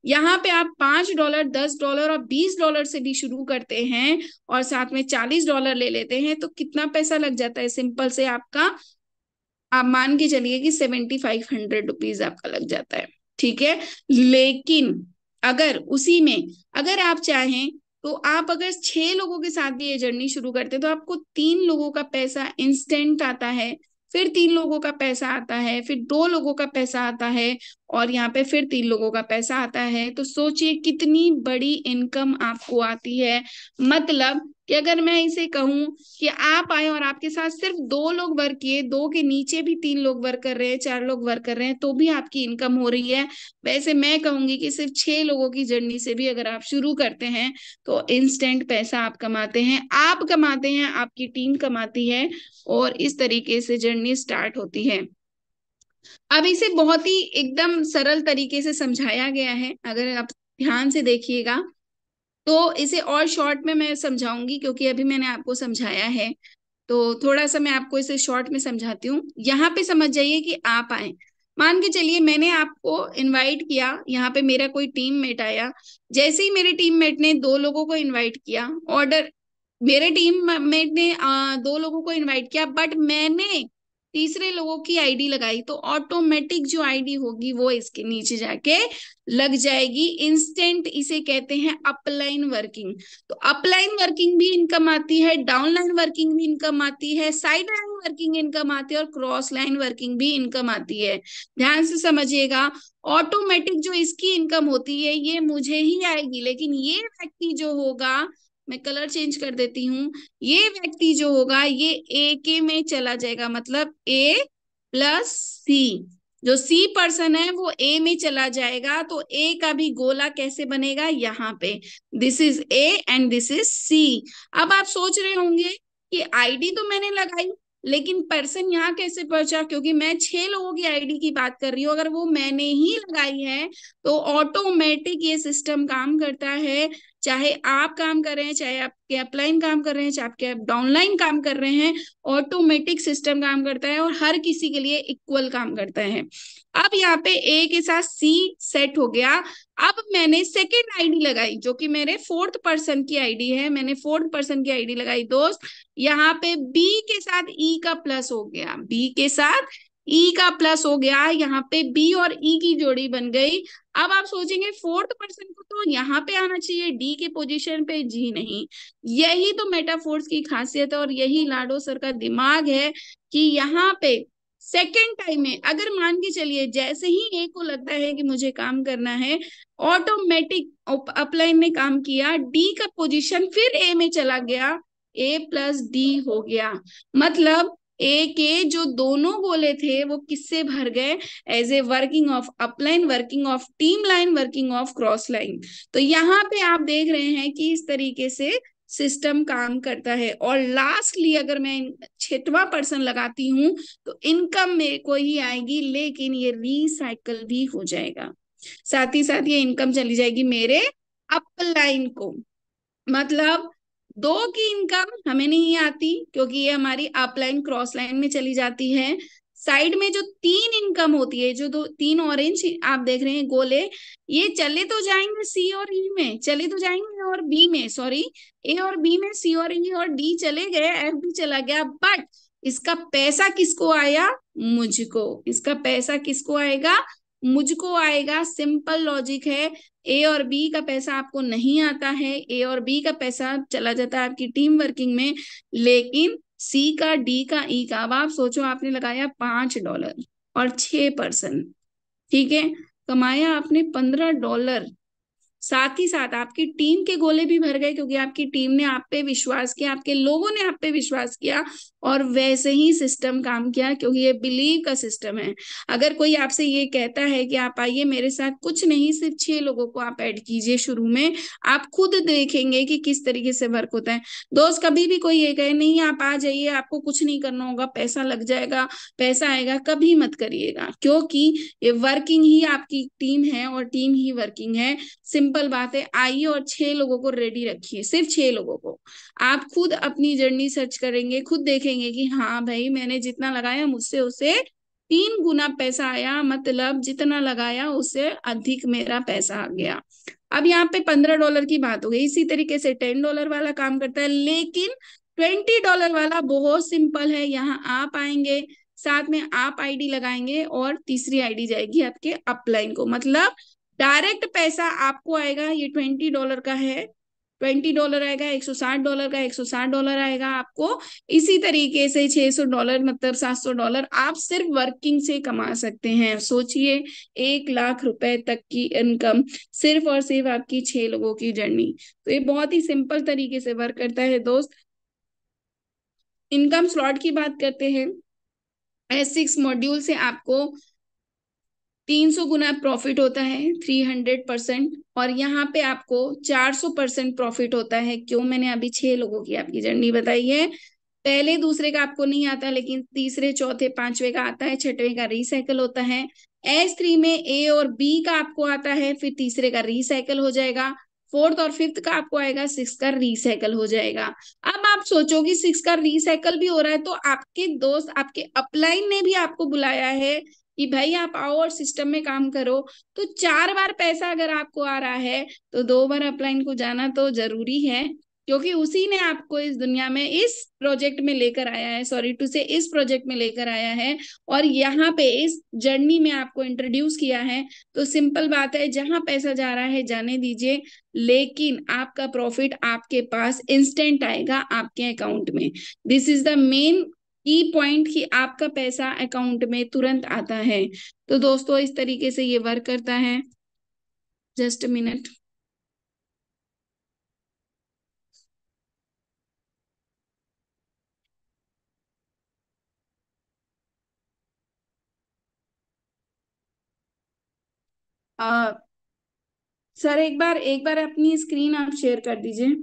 यहाँ पे आप $5, $10 और $20 से भी शुरू करते हैं, और साथ में $40 ले लेते हैं, तो कितना पैसा लग जाता है, सिंपल से आपका, आप मान के चलिए कि ₹7,500 आपका लग जाता है। ठीक है, लेकिन अगर उसी में, अगर आप चाहें तो आप अगर 6 लोगों के साथ भी ये जर्नी शुरू करते हैं, तो आपको 3 लोगों का पैसा इंस्टेंट आता है, फिर 3 लोगों का पैसा आता है, फिर 2 लोगों का पैसा आता है, और यहाँ पे फिर 3 लोगों का पैसा आता है। तो सोचिए कितनी बड़ी इनकम आपको आती है। मतलब कि अगर मैं इसे कहूं कि आप आए और आपके साथ सिर्फ 2 लोग वर्क किए, 2 के नीचे भी 3 लोग वर्क कर रहे हैं, 4 लोग वर्क कर रहे हैं, तो भी आपकी इनकम हो रही है। वैसे मैं कहूंगी कि सिर्फ 6 लोगों की जर्नी से भी अगर आप शुरू करते हैं, तो इंस्टेंट पैसा आप कमाते हैं, आप कमाते हैं, आपकी टीम कमाती है, और इस तरीके से जर्नी स्टार्ट होती है। अब इसे बहुत ही एकदम सरल तरीके से समझाया गया है, अगर आप ध्यान से देखिएगा, तो इसे और शॉर्ट में मैं समझाऊंगी, क्योंकि अभी मैंने आपको समझाया है। तो थोड़ा सा मैं आपको इसे शॉर्ट में समझाती हूँ। यहाँ पे समझ जाइए कि आप आए, मान के चलिए मैंने आपको इनवाइट किया, यहाँ पे मेरा कोई टीममेट आया। जैसे ही मेरे टीममेट ने दो लोगों को इनवाइट किया, ऑर्डर, मेरे टीममेट ने दो लोगों को इनवाइट किया, बट मैंने तीसरे लोगों की आईडी लगाई, तो ऑटोमेटिक जो आईडी होगी वो इसके नीचे जाके लग जाएगी इंस्टेंट। इसे कहते हैं अपलाइन वर्किंग। तो अपलाइन वर्किंग भी इनकम आती है, डाउनलाइन वर्किंग भी इनकम आती है, साइड लाइन वर्किंग इनकम आती है, और क्रॉस लाइन वर्किंग भी इनकम आती है। ध्यान से समझिएगा, ऑटोमेटिक जो इसकी इनकम होती है ये मुझे ही आएगी, लेकिन ये व्यक्ति जो होगा, मैं कलर चेंज कर देती हूँ, ये व्यक्ति जो होगा ये ए के में चला जाएगा, मतलब ए प्लस सी। जो सी पर्सन है वो ए में चला जाएगा, तो ए का भी गोला कैसे बनेगा यहाँ पे, this is A and this is C. अब आप सोच रहे होंगे कि आईडी तो मैंने लगाई, लेकिन पर्सन यहाँ कैसे पहुंचा, क्योंकि मैं 6 लोगों की आईडी की बात कर रही हूँ, अगर वो मैंने ही लगाई है तो ऑटोमेटिक ये सिस्टम काम करता है। चाहे आप काम कर रहे हैं, चाहे आपके अपलाइन काम कर रहे हैं, चाहे आपके डाउनलाइन काम कर रहे हैं, ऑटोमेटिक सिस्टम काम करता है और हर किसी के लिए इक्वल काम करता है। अब यहाँ पे ए के साथ सी सेट हो गया। अब मैंने सेकेंड आईडी लगाई जो कि मेरे फोर्थ पर्सन की आईडी है, मैंने फोर्थ पर्सन की आईडी लगाई दोस्त। यहाँ पे बी के साथ ई का प्लस हो गया, बी के साथ ई का प्लस हो गया, यहाँ पे बी और ई की जोड़ी बन गई। अब आप सोचेंगे फोर्थ पर्सन को तो यहाँ पे आना चाहिए डी के पोजीशन पे, जी नहीं। यही तो मेटाफोर्स की खासियत है और यही लाडो सर का दिमाग है कि यहाँ पे सेकेंड टाइम में अगर मान के चलिए जैसे ही ए को लगता है कि मुझे काम करना है, ऑटोमेटिक अपलाइन ने काम किया, डी का पोजीशन फिर ए में चला गया, ए प्लस डी हो गया। मतलब ए के जो दोनों गोले थे वो किससे भर गए, as a working of upline, working of team line, working of cross line. तो यहाँ पे आप देख रहे हैं कि इस तरीके से सिस्टम काम करता है। और लास्टली अगर मैं छठवां पर्सन लगाती हूँ तो इनकम मेरे को ही आएगी, लेकिन ये रिसाइकल भी हो जाएगा, साथ ही साथ ये इनकम चली जाएगी मेरे अपलाइन को। मतलब दो की इनकम हमें नहीं आती क्योंकि ये हमारी अपलाइन क्रॉस लाइन में चली जाती है। साइड में जो तीन इनकम होती है, जो दो तीन ऑरेंज आप देख रहे हैं गोले, ये चले तो जाएंगे सी और ई में, चले तो जाएंगे और बी में, सॉरी ए और बी में, सी और ई और डी चले गए, एफ भी चला गया, बट इसका पैसा किसको आया, मुझको। इसका पैसा किसको आएगा, मुझको आएगा। सिंपल लॉजिक है। ए और बी का पैसा आपको नहीं आता है, ए और बी का पैसा चला जाता है आपकी टीम वर्किंग में, लेकिन सी का, डी का, ई का, अब आप सोचो आपने लगाया $5 और 6 पर्सन, ठीक है, कमाया आपने $15। साथ ही साथ आपकी टीम के गोले भी भर गए क्योंकि आपकी टीम ने आप पे विश्वास किया, आपके लोगों ने आप पे विश्वास किया और वैसे ही सिस्टम काम किया, क्योंकि ये बिलीव का सिस्टम है। अगर कोई आपसे ये कहता है कि आप आइए मेरे साथ, कुछ नहीं, सिर्फ 6 लोगों को आप ऐड कीजिए शुरू में, आप खुद देखेंगे कि किस तरीके से वर्क होता है। दोस्त, कभी भी कोई ये कहे नहीं आप आ जाइए, आपको कुछ नहीं करना होगा, पैसा लग जाएगा, पैसा आएगा, कभी मत करिएगा, क्योंकि ये वर्किंग ही आपकी टीम है और टीम ही वर्किंग है। सिंपल बात है, आइए और 6 लोगों को रेडी रखिए, सिर्फ 6 लोगों को। आप खुद अपनी जर्नी सर्च करेंगे, खुद देखेंगे कि हाँ भाई मैंने जितना लगाया मुझसे उसे 3 गुना पैसा आया, मतलब जितना लगाया उससे अधिक मेरा पैसा आ गया। अब यहाँ पे $15 की बात हो गई, इसी तरीके से $10 वाला काम करता है, लेकिन $20 वाला बहुत सिंपल है। यहाँ आप आएंगे, साथ में आप आईडी लगाएंगे और तीसरी आईडी जाएगी आपके अपलाइन को, मतलब डायरेक्ट पैसा आपको आएगा, ये $20 का है, $20 आएगा, $160 का $160 आएगा आपको। इसी तरीके से $600 मतलब $700 आप सिर्फ वर्किंग से कमा सकते हैं। सोचिए, 1 लाख रुपए तक की इनकम, सिर्फ और सिर्फ आपकी 6 लोगों की जर्नी। तो ये बहुत ही सिंपल तरीके से वर्क करता है दोस्त। इनकम स्लॉट की बात करते हैं। S6 मॉड्यूल से आपको 300 गुना प्रॉफिट होता है, 300%। और यहाँ पे आपको 400% प्रॉफिट होता है। क्यों, मैंने अभी 6 लोगों की आपकी जर्नी बताई है। पहले दूसरे का आपको नहीं आता, लेकिन तीसरे चौथे पांचवे का आता है, छठवें का रिसाइकल होता है। S3 में ए और बी का आपको आता है, फिर तीसरे का रिसाइकल हो जाएगा, फोर्थ और फिफ्थ का आपको आएगा सिक्स का रिसाइकल हो जाएगा। अब आप सोचोगे सिक्स का रिसाइकल भी हो रहा है, तो आपके दोस्त, आपके अपलाइन ने भी आपको बुलाया है कि भाई आप आओ और सिस्टम में काम करो। तो 4 बार पैसा अगर आपको आ रहा है, तो 2 बार अपलाइन को जाना तो जरूरी है, क्योंकि उसी ने आपको इस दुनिया में इस प्रोजेक्ट में लेकर आया है, सॉरी टू से इस प्रोजेक्ट में लेकर आया है, और यहाँ पे इस जर्नी में आपको इंट्रोड्यूस किया है। तो सिंपल बात है, जहां पैसा जा रहा है जाने दीजिए, लेकिन आपका प्रॉफिट आपके पास इंस्टेंट आएगा आपके अकाउंट में। दिस इज द मेन की पॉइंट कि आपका पैसा अकाउंट में तुरंत आता है। तो दोस्तों इस तरीके से ये वर्क करता है। Just a minute. सर एक बार अपनी स्क्रीन आप शेयर कर दीजिए।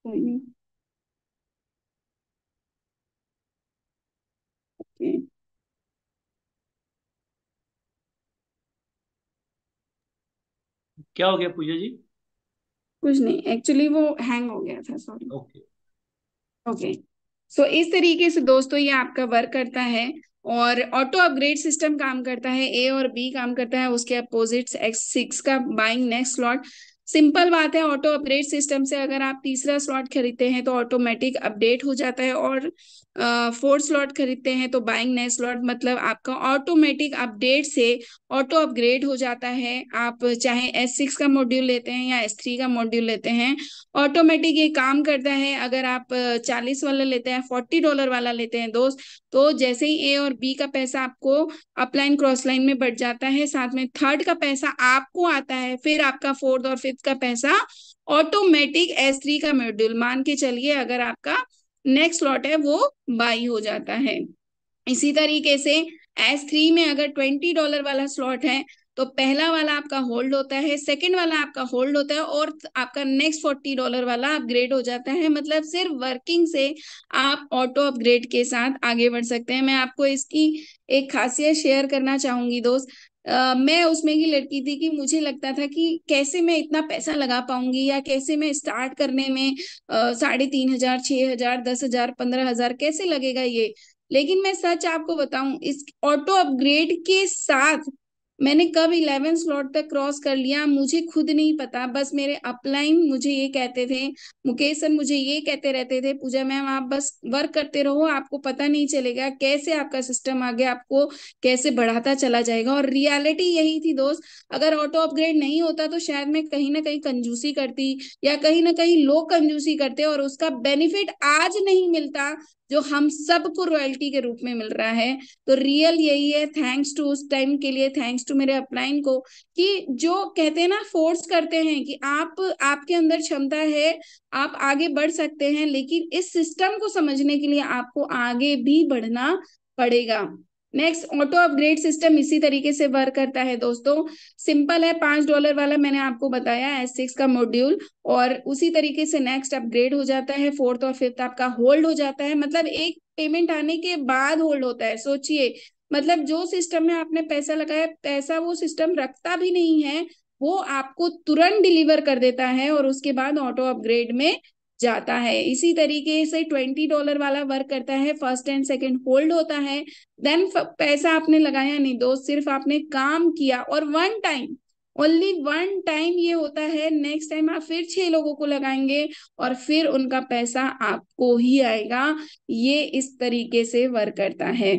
कोई नहीं। ओके। क्या हो गया पूजा जी? कुछ नहीं, एक्चुअली वो हैंग हो गया था, सॉरी। ओके। ओके। सो इस तरीके से दोस्तों ये आपका वर्क करता है। और ऑटो अपग्रेड सिस्टम काम करता है, ए और बी काम करता है, उसके अपोजिट्स X6 का बाइंग नेक्स्ट स्लॉट। सिंपल बात है, ऑटो अपग्रेड सिस्टम से अगर आप तीसरा स्लॉट खरीदते हैं तो ऑटोमेटिक अपडेट हो जाता है, और फोर्थ स्लॉट खरीदते हैं तो बाइंग नेक्स्ट स्लॉट, मतलब आपका ऑटोमेटिक अपडेट से ऑटो अपग्रेड हो जाता है। आप चाहे S6 का मॉड्यूल लेते हैं या S3 का मॉड्यूल लेते हैं, ऑटोमेटिक ये काम करता है। अगर आप 40 वाला लेते हैं, $40 वाला लेते हैं दोस्त, तो जैसे ही ए और बी का पैसा आपको अपलाइन क्रॉस लाइन में बढ़ जाता है, साथ में थर्ड का पैसा आपको आता है, फिर आपका फोर्थ और फिफ्थ का पैसा ऑटोमेटिक S3 का मॉड्यूल मान के चलिए, अगर आपका नेक्स्ट स्लॉट है वो बाई हो जाता है। इसी तरीके से S3 में अगर $20 वाला स्लॉट है, तो पहला वाला आपका होल्ड होता है, सेकंड वाला आपका होल्ड होता है, और आपका नेक्स्ट $40 वाला अपग्रेड हो जाता है। मतलब सिर्फ वर्किंग से आप ऑटो अपग्रेड के साथ आगे बढ़ सकते हैं। मैं आपको इसकी एक खासियत शेयर करना चाहूंगी दोस्त। मैं उसमें की लड़की थी कि मुझे लगता था कि कैसे मैं इतना पैसा लगा पाऊंगी, या कैसे मैं स्टार्ट करने में 3,500, 6,000, 10,000, 15,000 कैसे लगेगा ये। लेकिन मैं सच आपको बताऊं, इस ऑटो अपग्रेड के साथ मैंने कब 11 स्लॉट तक क्रॉस कर लिया मुझे खुद नहीं पता। बस मेरे अपलाइन मुझे ये कहते थे, मुकेश सर मुझे ये कहते रहते थे, पूजा मैम आप बस वर्क करते रहो, आपको पता नहीं चलेगा कैसे आपका सिस्टम आगे आपको कैसे बढ़ाता चला जाएगा। और रियलिटी यही थी दोस्त। अगर ऑटो अपग्रेड नहीं होता तो शायद मैं कहीं ना कहीं कंजूसी करती, या कहीं ना कहीं लोग कंजूसी करते, और उसका बेनिफिट आज नहीं मिलता जो हम सबको रॉयल्टी के रूप में मिल रहा है। तो रियल यही है, थैंक्स टू उस टाइम के लिए, थैंक्स टू मेरे अपलाइन को, कि जो कहते हैं ना, फोर्स करते हैं कि आप, आपके अंदर क्षमता है, आप आगे बढ़ सकते हैं, लेकिन इस सिस्टम को समझने के लिए आपको आगे भी बढ़ना पड़ेगा। नेक्स्ट ऑटो अपग्रेड सिस्टम इसी तरीके से वर्क करता है दोस्तों। सिंपल है, $5 वाला मैंने आपको बताया S6 का मॉड्यूल, और उसी तरीके से नेक्स्ट अपग्रेड हो जाता है, फोर्थ और फिफ्थ आपका होल्ड हो जाता है। मतलब एक पेमेंट आने के बाद होल्ड होता है, सोचिए। मतलब जो सिस्टम में आपने पैसा लगाया, पैसा वो सिस्टम रखता भी नहीं है, वो आपको तुरंत डिलीवर कर देता है, और उसके बाद ऑटो अपग्रेड में जाता है। इसी तरीके से $20 वाला वर्क करता है, फर्स्ट एंड सेकंड होल्ड होता है। देन पैसा आपने लगाया नहीं दोस्त, सिर्फ आपने काम किया, और one time, only one time ये होता है। नेक्स्ट टाइम आप फिर 6 लोगों को लगाएंगे, और फिर उनका पैसा आपको ही आएगा। ये इस तरीके से वर्क करता है।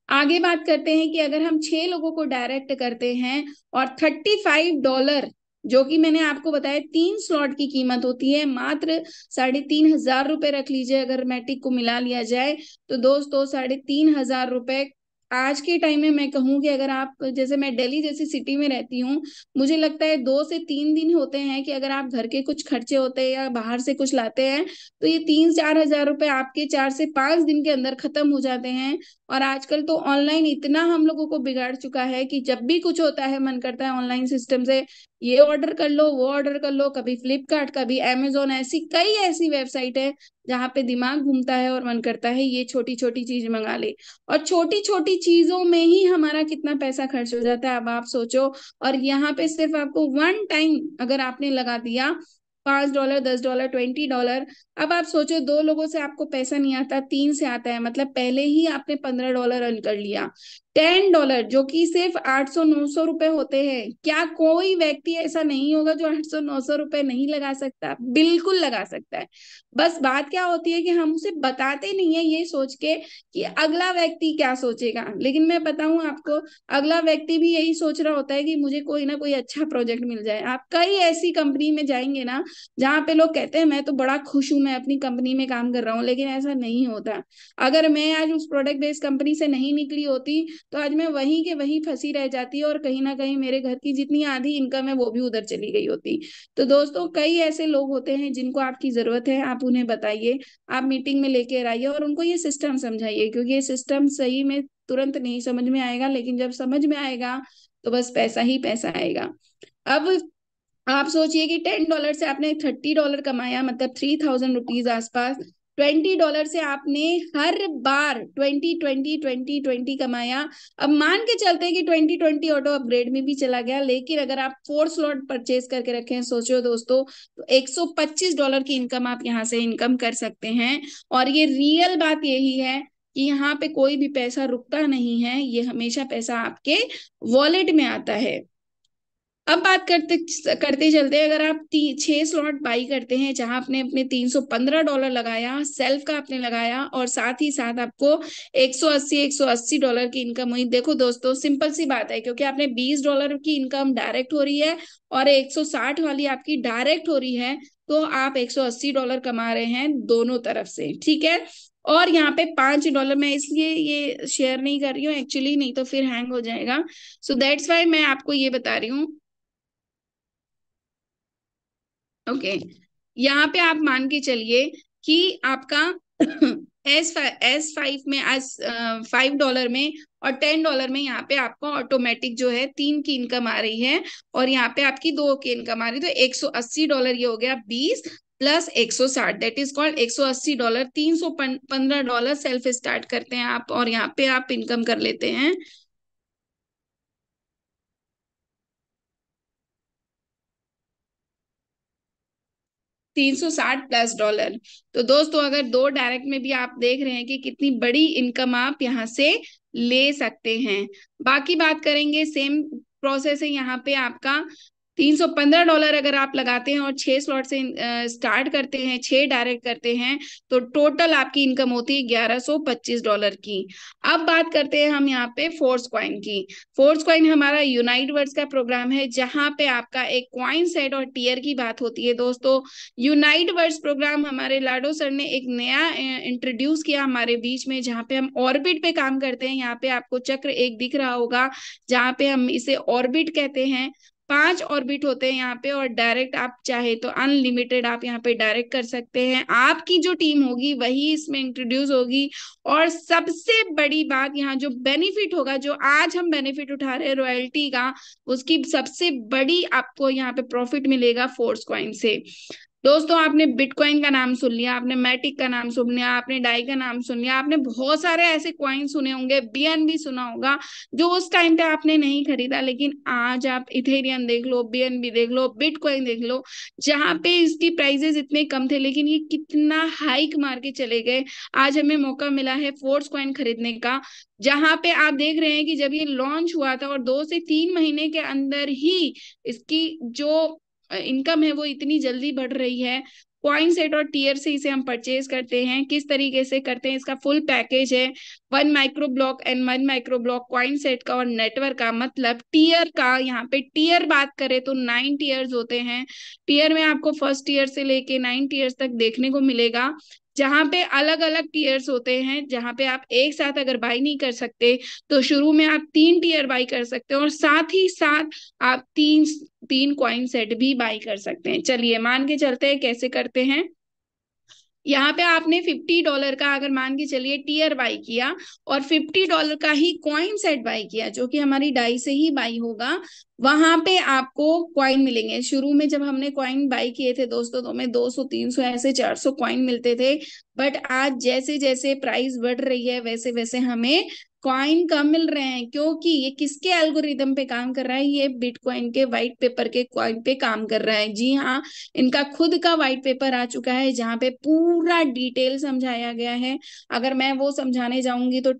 आगे बात करते हैं कि अगर हम 6 लोगों को डायरेक्ट करते हैं, और $35, जो कि मैंने आपको बताया 3 स्लॉट की कीमत होती है, मात्र 3,500 रुपये रख लीजिए, अगर मैटिक को मिला लिया जाए, तो दोस्तों 3,500 रुपये आज के टाइम में मैं कहूँ कि अगर आप, जैसे मैं दिल्ली जैसी सिटी में रहती हूँ, मुझे लगता है 2 से 3 दिन होते हैं कि अगर आप घर के कुछ खर्चे होते हैं या बाहर से कुछ लाते हैं, तो ये 3-4 हजार रुपए आपके 4 से 5 दिन के अंदर खत्म हो जाते हैं। और आजकल तो ऑनलाइन इतना हम लोगों को बिगाड़ चुका है कि जब भी कुछ होता है मन करता है ऑनलाइन सिस्टम से ये ऑर्डर कर लो, वो ऑर्डर कर लो, कभी फ्लिपकार्ट, कभी अमेजोन, ऐसी कई ऐसी वेबसाइट है जहाँ पे दिमाग घूमता है और मन करता है ये छोटी छोटी चीज मंगा ले। और छोटी छोटी चीजों में ही हमारा कितना पैसा खर्च हो जाता है, अब आप सोचो। और यहाँ पे सिर्फ आपको वन टाइम अगर आपने लगा दिया $5, $10, $20, अब आप सोचो दो लोगों से आपको पैसा नहीं आता, तीन से आता है, मतलब पहले ही आपने $15 अर्न कर लिया। $10 जो कि सिर्फ 800-900 रुपए होते हैं, क्या कोई व्यक्ति ऐसा नहीं होगा जो 800-900 रुपए नहीं लगा सकता? बिल्कुल लगा सकता है। बस बात क्या होती है कि हम उसे बताते नहीं है ये सोच के कि अगला व्यक्ति क्या सोचेगा। लेकिन मैं बताऊं आपको, अगला व्यक्ति भी यही सोच रहा होता है कि मुझे कोई ना कोई अच्छा प्रोजेक्ट मिल जाए। आप कई ऐसी कंपनी में जाएंगे ना जहाँ पे लोग कहते हैं मैं तो बड़ा खुश हूं, मैं अपनी कंपनी में काम कर रहा हूँ, लेकिन ऐसा नहीं होता। अगर मैं आज उस प्रोडक्ट बेस्ड कंपनी से नहीं निकली होती तो आज मैं वहीं के वहीं फंसी रह जाती और कहीं ना कहीं मेरे घर की जितनी आधी इनकम है वो भी उधर चली गई होती। तो दोस्तों कई ऐसे लोग होते हैं जिनको आपकी जरूरत है, आप उन्हें बताइए, आप मीटिंग में लेके आइए और उनको ये सिस्टम समझाइए, क्योंकि ये सिस्टम सही में तुरंत नहीं समझ में आएगा, लेकिन जब समझ में आएगा तो बस पैसा ही पैसा आएगा। अब आप सोचिए कि $10 से आपने $30 कमाया, मतलब ₹3000 आसपास। $20 से आपने हर बार 20 20 20 20 कमाया। अब मान के चलते हैं कि 20 20 ऑटो अपग्रेड में भी चला गया, लेकिन अगर आप 4 स्लॉट परचेज करके रखें, सोचो दोस्तों, तो $125 की इनकम आप यहाँ से इनकम कर सकते हैं। और ये रियल बात यही है कि यहाँ पे कोई भी पैसा रुकता नहीं है, ये हमेशा पैसा आपके वॉलेट में आता है। अब बात करते करते चलते हैं, अगर आप 6 स्लॉट बाई करते हैं जहां आपने अपने $315 लगाया, सेल्फ का आपने लगाया, और साथ ही साथ आपको 180 की इनकम हुई। देखो दोस्तों सिंपल सी बात है, क्योंकि आपने $20 की इनकम डायरेक्ट हो रही है और 160 वाली आपकी डायरेक्ट हो रही है, तो आप $180 कमा रहे हैं दोनों तरफ से, ठीक है। और यहाँ पे $5 मैं इसलिए ये शेयर नहीं कर रही हूँ एक्चुअली, नहीं तो फिर हैंग हो जाएगा। सो दैट्स वाई मैं आपको ये बता रही हूँ। ओके, यहाँ पे आप मान के चलिए कि आपका S5 में, आज $5 में और $10 में यहाँ पे आपको ऑटोमेटिक जो है 3 की इनकम आ रही है, और यहाँ पे आपकी 2 की इनकम आ रही है, तो $180 ये हो गया 20 plus 160, that is called $180। $315 self start करते हैं आप, और यहाँ पे आप इनकम कर लेते हैं 360 प्लस डॉलर। तो दोस्तों अगर दो डायरेक्ट में भी आप देख रहे हैं कि कितनी बड़ी इनकम आप यहाँ से ले सकते हैं। बाकी बात करेंगे, सेम प्रोसेस है यहाँ पे आपका। $315 अगर आप लगाते हैं और 6 स्लॉट से स्टार्ट करते हैं, 6 डायरेक्ट करते हैं, तो टोटल आपकी इनकम होती है $1125 की। अब बात करते हैं हम यहाँ पे फोर्स कॉइन की। फोर्स कॉइन हमारा यूनाइट वर्ड्स का प्रोग्राम है, जहां पे आपका एक कॉइन सेट और टीयर की बात होती है। दोस्तों यूनाइट वर्ड्स प्रोग्राम हमारे लाडो सर ने एक नया इंट्रोड्यूस किया हमारे बीच में, जहाँ पे हम ऑर्बिट पे काम करते हैं। यहाँ पे आपको चक्र एक दिख रहा होगा, जहाँ पे हम इसे ऑर्बिट कहते हैं। 5 ऑर्बिट होते हैं यहाँ पे, और डायरेक्ट आप चाहे तो अनलिमिटेड आप यहाँ पे डायरेक्ट कर सकते हैं। आपकी जो टीम होगी वही इसमें इंट्रोड्यूस होगी। और सबसे बड़ी बात यहाँ जो बेनिफिट होगा, जो आज हम बेनिफिट उठा रहे हैं रॉयल्टी का, उसकी सबसे बड़ी आपको यहाँ पे प्रॉफिट मिलेगा फोर्स कॉइन से। दोस्तों आपने बिटकॉइन का नाम सुन लिया, आपने मैटिक का नाम सुन लिया, आपने डाई का नाम सुन लिया, आपने बहुत सारे ऐसे कॉइन सुने होंगे, बीएनबी सुना होगा, जो उस टाइम पे आपने नहीं खरीदा, लेकिन आज आप इथेरियम देख लो, बीएनबी देख लो, बिटकॉइन देख लो, जहां पे इसकी प्राइजेस इतने कम थे लेकिन ये कितना हाइक मार के चले गए। आज हमें मौका मिला है फोर्स कॉइन खरीदने का, जहां पे आप देख रहे हैं कि जब ये लॉन्च हुआ था और 2 से 3 महीने के अंदर ही इसकी जो इनकम है वो इतनी जल्दी बढ़ रही है। कॉइन सेट और टीयर से इसे हम परचेज करते हैं। किस तरीके से करते हैं, इसका फुल पैकेज है। 1 micro block and 1 micro block coin set का और नेटवर्क का, मतलब टीयर का। यहाँ पे टीयर बात करें तो 9 टीयर्स होते हैं। टीयर में आपको फर्स्ट टीयर से लेके 9 टीयर्स तक देखने को मिलेगा, जहाँ पे अलग अलग टीयर्स होते हैं, जहाँ पे आप एक साथ अगर बाई नहीं कर सकते तो शुरू में आप 3 टीयर बाई कर सकते हैं, और साथ ही साथ आप तीन तीन कॉइन सेट भी बाई कर सकते हैं। चलिए मान के चलते हैं कैसे करते हैं। यहाँ पे आपने $50 का अगर मान के चलिए टीयर बाई किया और $50 का ही कॉइन सेट बाई किया, जो कि हमारी डाई से ही बाई होगा, वहां पे आपको कॉइन मिलेंगे। शुरू में जब हमने कॉइन बाई किए थे दोस्तों, तो हमें 200 300 ऐसे 400 कॉइन मिलते थे। बट आज जैसे जैसे प्राइस बढ़ रही है वैसे वैसे हमें कॉइन कम मिल रहे हैं, क्योंकि ये किसके एल्गोरिदम पे काम कर रहा है? ये बिटकॉइन के व्हाइट पेपर के कॉइन पे काम कर रहा है। जी हाँ, इनका खुद का व्हाइट पेपर आ चुका है जहाँ पे पूरा डिटेल समझाया गया है। अगर मैं वो समझाने जाऊंगी तो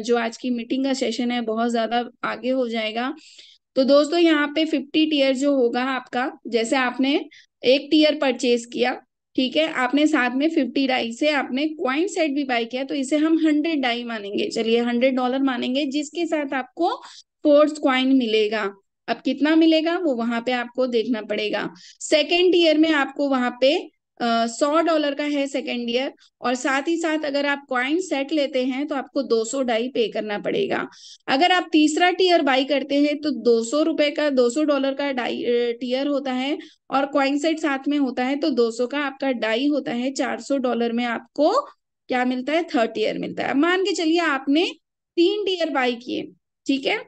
जो आज की मीटिंग का सेशन है बहुत ज्यादा आगे हो जाएगा। तो दोस्तों यहाँ पे 50 टीयर जो होगा आपका, जैसे आपने एक टीयर परचेज किया, ठीक है, आपने साथ में 50 डाई से आपने क्वाइन सेट भी बाय किया, तो इसे हम 100 डाई मानेंगे, चलिए $100 मानेंगे, जिसके साथ आपको फोर्स क्वाइन मिलेगा। अब कितना मिलेगा वो वहां पे आपको देखना पड़ेगा। सेकेंड ईयर में आपको वहां पे $100 का है सेकेंड ईयर, और साथ ही साथ अगर आप क्वाइन सेट लेते हैं तो आपको 200 डाई पे करना पड़ेगा। अगर आप तीसरा टीयर बाई करते हैं तो $200 का, $200 का डाई टीयर होता है, और क्वाइन सेट साथ में होता है तो 200 का आपका डाई होता है। $400 में आपको क्या मिलता है? थर्ड टीयर मिलता है। अब मान के चलिए आपने 3 टीयर बाई किए, ठीक है।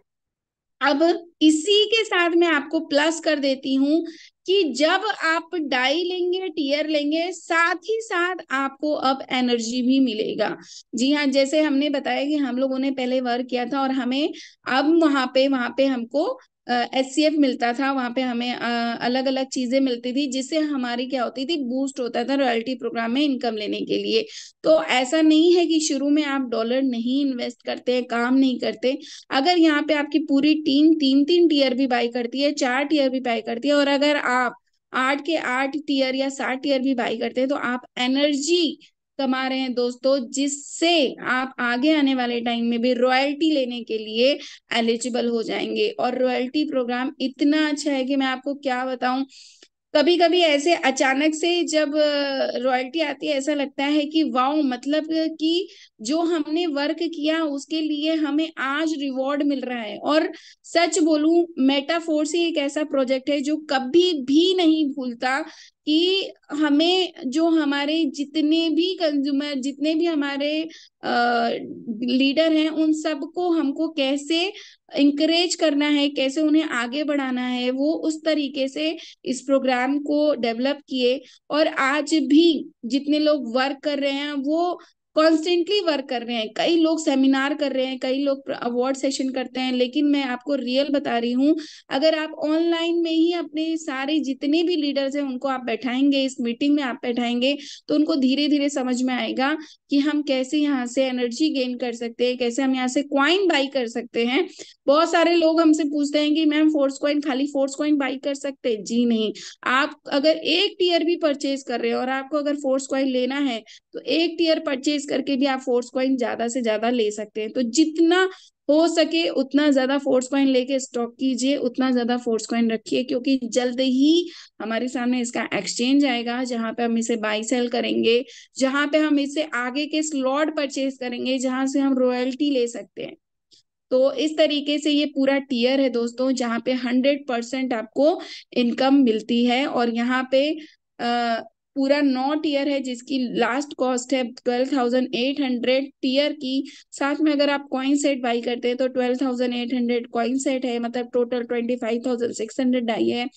अब इसी के साथ मैं आपको प्लस कर देती हूँ कि जब आप डाई लेंगे, टीयर लेंगे, साथ ही साथ आपको अब एनर्जी भी मिलेगा। जी हाँ, जैसे हमने बताया कि हम लोगों ने पहले वर्क किया था और हमें अब वहां पे हमको SCF मिलता था, वहां पे हमें अलग अलग चीजें मिलती थी, जिससे हमारी क्या होती थी, बूस्ट होता था रॉयल्टी प्रोग्राम में इनकम लेने के लिए। तो ऐसा नहीं है कि शुरू में आप डॉलर नहीं इन्वेस्ट करते, काम नहीं करते। अगर यहाँ पे आपकी पूरी टीम 3 3 टीयर भी बाई करती है, 4 टीयर भी बाई करती है, और अगर आप 8 के 8 टीयर या 7 टीयर भी बाई करते हैं, तो आप एनर्जी कमा रहे हैं दोस्तों, जिससे आप आगे आने वाले टाइम में भी रॉयल्टी लेने के लिए एलिजिबल हो जाएंगे। और रॉयल्टी प्रोग्राम इतना अच्छा है कि मैं आपको क्या बताऊं। कभी कभी ऐसे अचानक से जब रॉयल्टी आती है, ऐसा लगता है कि वाओ, मतलब कि जो हमने वर्क किया उसके लिए हमें आज रिवॉर्ड मिल रहा है। और सच बोलूं, मेटाफोर्स ही एक ऐसा प्रोजेक्ट है जो कभी भी नहीं भूलता कि हमें, जो हमारे जितने भी कंज्यूमर, जितने भी हमारे लीडर हैं, उन सबको हमको कैसे इंकरेज करना है, कैसे उन्हें आगे बढ़ाना है, वो उस तरीके से इस प्रोग्राम को डेवलप किए। और आज भी जितने लोग वर्क कर रहे हैं वो कॉन्स्टेंटली वर्क कर रहे हैं। कई लोग सेमिनार कर रहे हैं, कई लोग अवार्ड सेशन करते हैं, लेकिन मैं आपको रियल बता रही हूँ, अगर आप ऑनलाइन में ही अपने सारे जितने भी लीडर्स हैं उनको आप बैठाएंगे, इस मीटिंग में आप बैठाएंगे, तो उनको धीरे धीरे समझ में आएगा कि हम कैसे यहाँ से एनर्जी गेन कर सकते हैं, कैसे हम यहाँ से क्वाइन बाई कर सकते हैं। बहुत सारे लोग हमसे पूछते हैं कि मैम फोर्स कॉइन, खाली फोर्स कॉइन बाई कर सकते हैं? जी नहीं। आप अगर एक टीयर भी परचेज कर रहे हो और आपको अगर फोर्स कॉइन लेना है, तो एक टीयर परचेज करके भी आप फोर्स कॉइन ज्यादा से ज्यादा ले सकते हैं। तो जितना हो सके उतना ज्यादा फोर्स कॉइन लेके स्टॉक कीजिए, उतना ज्यादा फोर्स कॉइन रखिए, क्योंकि जल्द ही हमारे सामने इसका एक्सचेंज आएगा, जहां पे हम इसे बाई सेल करेंगे, जहां पे हम इसे आगे के स्लॉट परचेज करेंगे, जहां से हम रॉयल्टी ले सकते हैं। तो इस तरीके से ये पूरा टियर है दोस्तों, जहाँ पे 100% आपको इनकम मिलती है। और यहाँ पे पूरा 9 टीयर है, जिसकी लास्ट कॉस्ट है 12,800 टीयर की। साथ में अगर आप कॉइन सेट बाई करते हैं तो 12,800 कॉइन सेट है, मतलब टोटल 25,600 डाई है।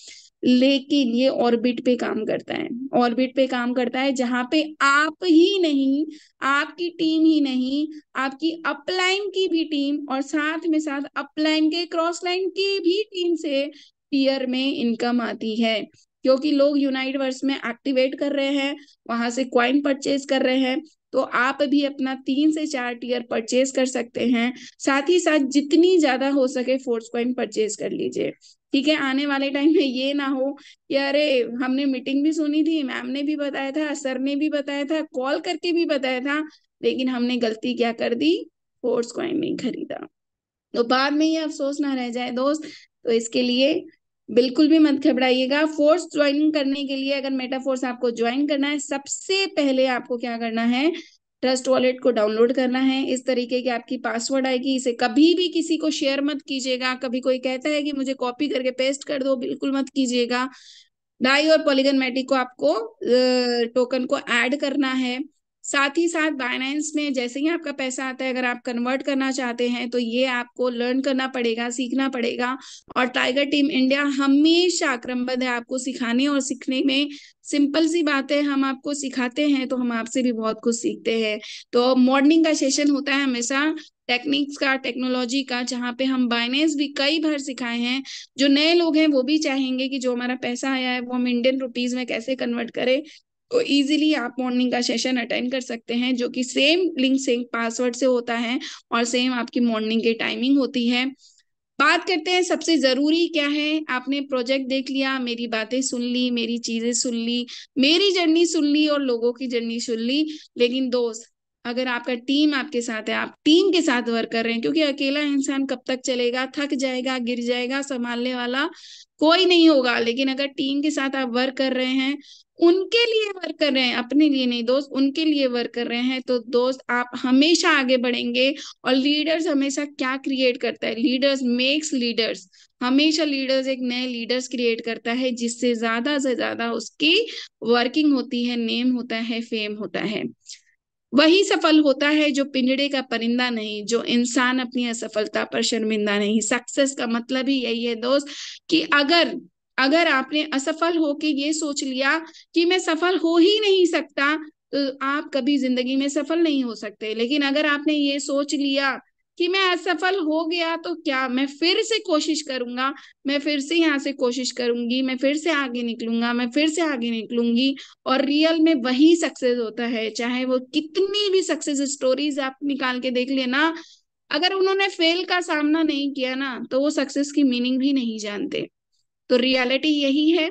लेकिन ये ऑर्बिट पे काम करता है, ऑर्बिट पे काम करता है, जहां पे आप ही नहीं, आपकी टीम ही नहीं, आपकी अपलाइन की भी टीम, और साथ में साथ अपलाइन के क्रॉस लाइन की भी टीम से टीयर में इनकम आती है। क्योंकि लोग यूनाइटवर्स में एक्टिवेट कर रहे हैं, वहां से क्वाइन परचेज कर रहे हैं, तो आप भी अपना 3 से 4 टीयर परचेज कर सकते हैं। साथ ही साथ जितनी ज्यादा हो सके फोर्स क्वाइन परचेज कर लीजिए, ठीक है। आने वाले टाइम में ये ना हो कि अरे, हमने मीटिंग भी सुनी थी, मैम ने भी बताया था, सर ने भी बताया था, कॉल करके भी बताया था, लेकिन हमने गलती क्या कर दी, फोर्स कॉइन नहीं खरीदा, तो बाद में ये अफसोस ना रह जाए दोस्त। तो इसके लिए बिल्कुल भी मत घबराइएगा। फोर्स ज्वाइन करने के लिए, अगर मेटाफोर्स आपको ज्वाइन करना है, सबसे पहले आपको क्या करना है, ट्रस्ट वॉलेट को डाउनलोड करना है। इस तरीके की आपकी पासवर्ड आएगी, इसे कभी भी किसी को शेयर मत कीजिएगा। कभी कोई कहता है कि मुझे कॉपी करके पेस्ट कर दो, बिल्कुल मत कीजिएगा। डाई और पॉलीगन मैटिक को आपको टोकन को ऐड करना है। साथ ही साथ बाइनेंस में जैसे ही आपका पैसा आता है, अगर आप कन्वर्ट करना चाहते हैं तो ये आपको लर्न करना पड़ेगा, सीखना पड़ेगा। और टाइगर टीम इंडिया हमेशा क्रमबद्ध है आपको सिखाने और सीखने में। सिंपल सी बात है, हम आपको सिखाते हैं तो हम आपसे भी बहुत कुछ सीखते हैं। तो मॉर्निंग का सेशन होता है हमेशा टेक्निक्स का, टेक्नोलॉजी का, जहाँ पे हम बाइनेंस भी कई बार सिखाए हैं। जो नए लोग हैं वो भी चाहेंगे कि जो हमारा पैसा आया है वो हम इंडियन रुपीज में कैसे कन्वर्ट करें। तो इजीली आप मॉर्निंग का सेशन अटेंड कर सकते हैं, जो कि सेम लिंक सेम पासवर्ड से होता है और सेम आपकी मॉर्निंग की टाइमिंग होती है। बात करते हैं सबसे जरूरी क्या है। आपने प्रोजेक्ट देख लिया, मेरी बातें सुन ली, मेरी चीजें सुन ली, मेरी जर्नी सुन ली और लोगों की जर्नी सुन ली। लेकिन दोस्त, अगर आपका टीम आपके साथ है, आप टीम के साथ वर्क कर रहे हैं, क्योंकि अकेला इंसान कब तक चलेगा, थक जाएगा, गिर जाएगा, संभालने वाला कोई नहीं होगा। लेकिन अगर टीम के साथ आप वर्क कर रहे हैं, उनके लिए वर्क कर रहे हैं, अपने लिए नहीं दोस्त, उनके लिए वर्क कर रहे हैं, तो दोस्त आप हमेशा आगे बढ़ेंगे। और लीडर्स हमेशा क्या क्रिएट करता है, लीडर्स मेक्स लीडर्स। हमेशा लीडर्स एक नए लीडर्स क्रिएट करता है, जिससे ज्यादा से ज्यादा उसकी वर्किंग होती है, नेम होता है, फेम होता है। वही सफल होता है जो पिंजड़े का परिंदा नहीं, जो इंसान अपनी असफलता पर शर्मिंदा नहीं। सक्सेस का मतलब ही यही है दोस्त, कि अगर अगर आपने असफल होके ये सोच लिया कि मैं सफल हो ही नहीं सकता, तो आप कभी जिंदगी में सफल नहीं हो सकते। लेकिन अगर आपने ये सोच लिया कि मैं असफल हो गया तो क्या, मैं फिर से कोशिश करूंगा, मैं फिर से यहाँ से कोशिश करूंगी, मैं फिर से आगे निकलूंगा, मैं फिर से आगे निकलूंगी। और रियल में वही सक्सेस होता है। चाहे वो कितनी भी सक्सेस स्टोरीज आप निकाल के देख लेना, अगर उन्होंने फेल का सामना नहीं किया ना, तो वो सक्सेस की मीनिंग भी नहीं जानते। तो रियलिटी यही है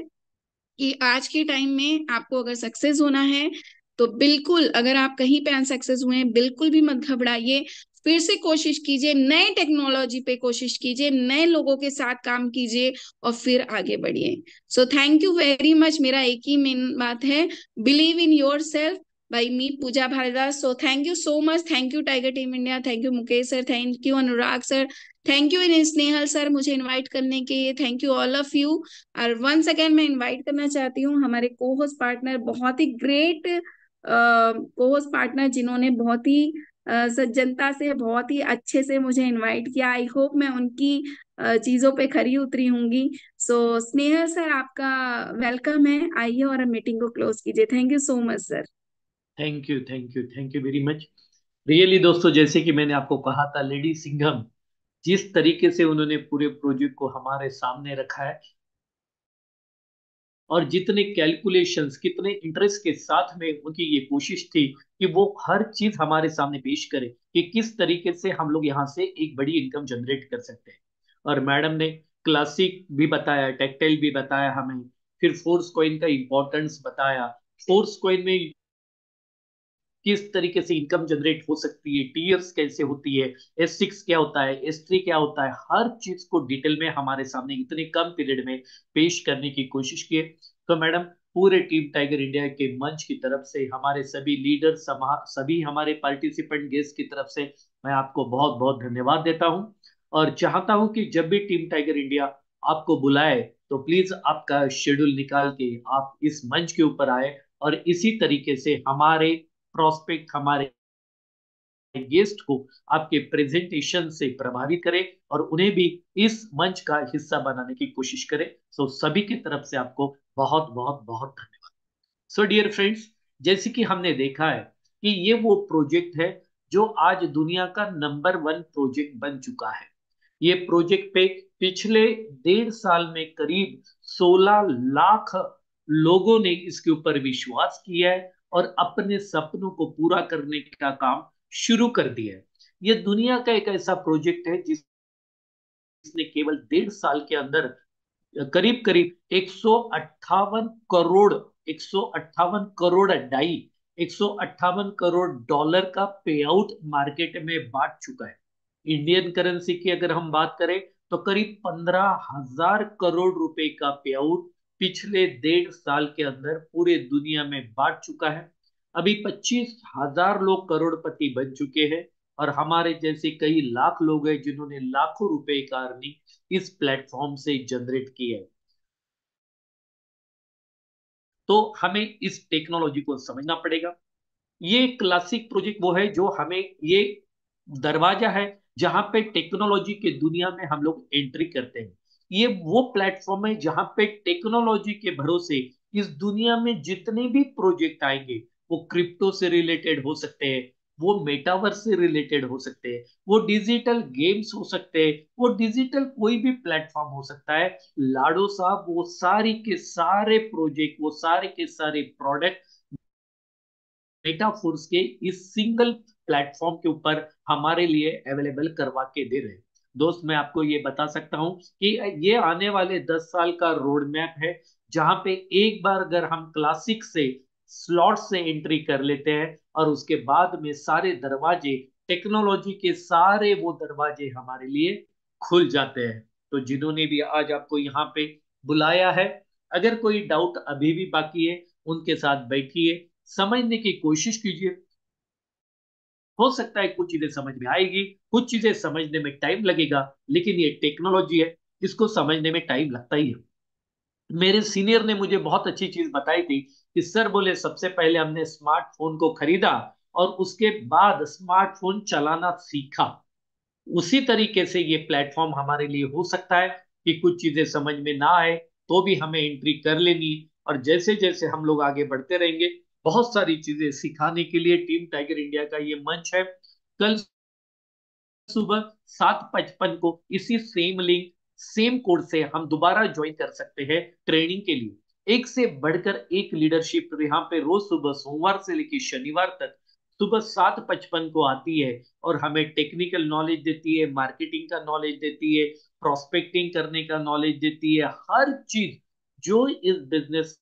कि आज के टाइम में आपको अगर सक्सेस होना है, तो बिल्कुल, अगर आप कहीं पे अनसक्सेस हुए हैं, बिल्कुल भी मत घबराइए। फिर से कोशिश कीजिए, नए टेक्नोलॉजी पे कोशिश कीजिए, नए लोगों के साथ काम कीजिए और फिर आगे बढ़िए। So thank you very much. मेरा एक ही मेन बात है, believe in yourself, by me Pooja Bhardwaj. So thank you so much. Thank you tiger team India, thank you Mukesh sir, thank you Anurag sir, thank you in Snehal sir मुझे invite करने के लिए, thank you all of you. और once again मैं invite करना चाहती हूँ हमारे को होस्ट पार्टनर, बहुत ही ग्रेट को होस्ट पार्टनर, जिन्होंने बहुत ही सज्जनता से, बहुत ही अच्छे से मुझे इनवाइट किया। आई होप मैं उनकी चीजों पे खरी उतरी होंगी। सो स्नेहल सर, आपका वेलकम है, आइए और मीटिंग को क्लोज कीजिए। Thank you so much sir. Thank you, thank you, thank you very much. Really दोस्तों, जैसे कि मैंने आपको कहा था, लेडी सिंघम जिस तरीके से उन्होंने पूरे प्रोजेक्ट को हमारे सामने रखा है, और जितने कैलकुलेशंस, कितने इंटरेस्ट के साथ में उनकी ये कोशिश थी कि वो हर चीज हमारे सामने पेश करे कि किस तरीके से हम लोग यहाँ से एक बड़ी इनकम जनरेट कर सकते हैं। और मैडम ने क्लासिक भी बताया, टेक्टाइल भी बताया हमें, फिर फोर्स कॉइन का इंपॉर्टेंस बताया, फोर्स कॉइन में किस तरीके से इनकम जनरेट हो सकती है, टीयर्स कैसे होती है, S6 क्या होता है, S3 क्या होता है, हर चीज को डिटेल में हमारे सामने इतने कम पीरियड में पेश करने की कोशिश की। तो मैडम, पूरे टीम टाइगर इंडिया के मंच की तरफ से, हमारे सभी लीडर, सभी हमारे पार्टिसिपेंट गेस्ट की तरफ से मैं आपको बहुत बहुत धन्यवाद देता हूं। और चाहता हूं कि जब भी टीम टाइगर इंडिया आपको बुलाए, तो प्लीज आपका शेड्यूल निकाल के आप इस मंच के ऊपर आए, और इसी तरीके से हमारे प्रोस्पेक्ट, हमारे गेस्ट को आपके प्रेजेंटेशन से प्रभावित करें और उन्हें भी इस मंच का हिस्सा बनाने की कोशिश करें। सो सभी की तरफ से आपको बहुत बहुत बहुत धन्यवाद। सो डियर फ्रेंड्स, जैसे कि हमने देखा है कि ये वो प्रोजेक्ट है जो आज दुनिया का नंबर वन प्रोजेक्ट बन चुका है। ये प्रोजेक्ट पे पिछले 1.5 साल में करीब 16 लाख लोगों ने इसके ऊपर विश्वास किया है और अपने सपनों को पूरा करने का काम शुरू कर दिया है। ये दुनिया का एक ऐसा प्रोजेक्ट है जिसने केवल 1.5 साल के अंदर करीब करीब 158 करोड़, 158 करोड़ डाई, 158 करोड़ डॉलर का पे आउट मार्केट में बांट चुका है। इंडियन करेंसी की अगर हम बात करें, तो करीब 15,000 करोड़ रुपए का पे आउट पिछले 1.5 साल के अंदर पूरे दुनिया में बांट चुका है। अभी 25,000 लोग करोड़पति बन चुके हैं, और हमारे जैसे कई लाख लोग हैं जिन्होंने लाखों रुपए का अर्निंग इस प्लेटफॉर्म से जनरेट की है। तो हमें इस टेक्नोलॉजी को समझना पड़ेगा। ये क्लासिक प्रोजेक्ट वो है जो हमें ये दरवाजा है जहां पे टेक्नोलॉजी के दुनिया में हम लोग एंट्री करते हैं। ये वो प्लेटफॉर्म है जहां पे टेक्नोलॉजी के भरोसे इस दुनिया में जितने भी प्रोजेक्ट आएंगे, वो क्रिप्टो से रिलेटेड हो सकते हैं, वो मेटावर्स से रिलेटेड हो सकते हैं, वो डिजिटल गेम्स हो सकते हैं, वो डिजिटल कोई भी प्लेटफॉर्म हो सकता है। लाडो साहब वो सारी के सारे प्रोजेक्ट, वो सारे के सारे प्रोडक्ट मेटाफोर्स के इस सिंगल प्लेटफॉर्म के ऊपर हमारे लिए अवेलेबल करवा के दे रहे हैं। दोस्त, मैं आपको ये बता सकता हूं कि ये आने वाले 10 साल का रोड मैप है, जहां पे एक बार अगर हम क्लासिक से स्लॉट से एंट्री कर लेते हैं और उसके बाद में सारे दरवाजे, टेक्नोलॉजी के सारे वो दरवाजे हमारे लिए खुल जाते हैं। तो जिन्होंने भी आज आपको यहाँ पे बुलाया है, अगर कोई डाउट अभी भी बाकी है, उनके साथ बैठिए, समझने की कोशिश कीजिए। हो सकता है कुछ चीजें समझ में आएगी, कुछ चीजें समझने में टाइम लगेगा, लेकिन ये टेक्नोलॉजी है, इसको समझने में टाइम लगता ही है। मेरे सीनियर ने मुझे बहुत अच्छी चीज बताई थी कि सर बोले, सबसे पहले हमने स्मार्टफोन को खरीदा और उसके बाद स्मार्टफोन चलाना सीखा। उसी तरीके से ये प्लेटफॉर्म हमारे लिए हो सकता है कि कुछ चीजें समझ में ना आए तो भी हमें एंट्री कर लेनी है, और जैसे जैसे हम लोग आगे बढ़ते रहेंगे, बहुत सारी चीजें सिखाने के लिए टीम टाइगर इंडिया का ये मंच है। कल सुबह 7:55 को इसी सेम लिंक, सेम कोड से हम दोबारा ज्वाइन कर सकते हैं ट्रेनिंग के लिए। एक से बढ़कर एक लीडरशिप यहाँ पे रोज सुबह सोमवार से लेकर शनिवार तक सुबह 7:55 को आती है, और हमें टेक्निकल नॉलेज देती है, मार्केटिंग का नॉलेज देती है, प्रोस्पेक्टिंग करने का नॉलेज देती है, हर चीज जो इस बिजनेस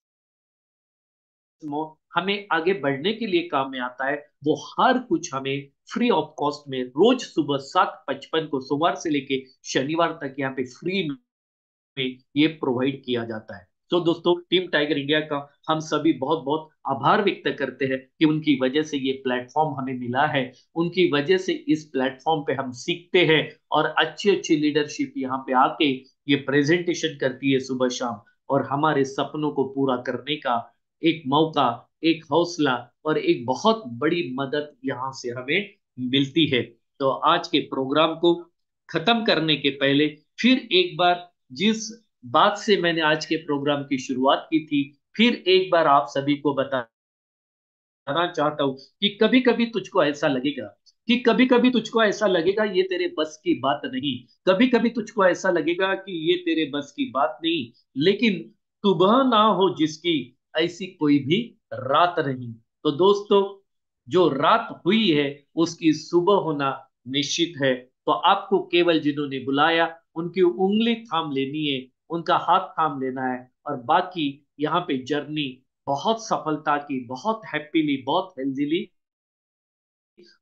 हमें आगे बढ़ने के लिए काम में आता है, वो हर कुछ हमें फ्री ऑफ कॉस्ट में रोज सुबह 7:55 को सोमवार से लेके शनिवार तक यहाँ पे फ्री में ये प्रोवाइड किया जाता है। तो दोस्तों, टीम टाइगर इंडिया का हम सभी बहुत बहुत आभार व्यक्त करते हैं कि उनकी वजह से ये प्लेटफॉर्म हमें मिला है। उनकी वजह से इस प्लेटफॉर्म पे हम सीखते हैं और अच्छी अच्छी लीडरशिप यहाँ पे आके ये प्रेजेंटेशन करती है सुबह शाम, और हमारे सपनों को पूरा करने का एक मौका, एक हौसला और एक बहुत बड़ी मदद यहाँ से हमें मिलती है। तो आज के प्रोग्राम को खत्म करने के पहले फिर एक बार, जिस बात से मैंने आज के प्रोग्राम की शुरुआत की थी, फिर एक बार आप सभी को बताना चाहता हूं कि कभी कभी तुझको ऐसा लगेगा, कि कभी कभी तुझको ऐसा लगेगा ये तेरे बस की बात नहीं, कभी कभी तुझको ऐसा लगेगा कि ये तेरे बस की बात नहीं, लेकिन सुबह ना हो जिसकी, ऐसी कोई भी रात नहीं। तो दोस्तों, जो रात हुई है उसकी सुबह होना निश्चित है। तो आपको केवल जिन्होंने बुलाया उनकी उंगली थाम लेनी है, उनका हाथ थाम लेना है, और बाकी यहाँ पे जर्नी बहुत सफलता की, बहुत हैप्पीली, बहुत हेल्दीली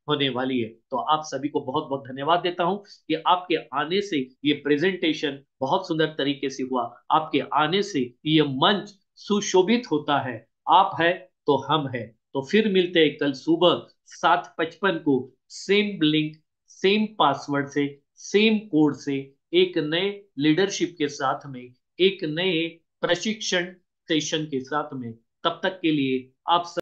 होने वाली है। तो आप सभी को बहुत बहुत धन्यवाद देता हूं कि आपके आने से ये प्रेजेंटेशन बहुत सुंदर तरीके से हुआ, आपके आने से ये मंच सुशोभित होता है। आप है तो हम है। तो फिर मिलते हैं कल सुबह 7:55 को, सेम लिंक, सेम पासवर्ड से, सेम कोड से, एक नए लीडरशिप के साथ में, एक नए प्रशिक्षण सेशन के साथ में। तब तक के लिए आप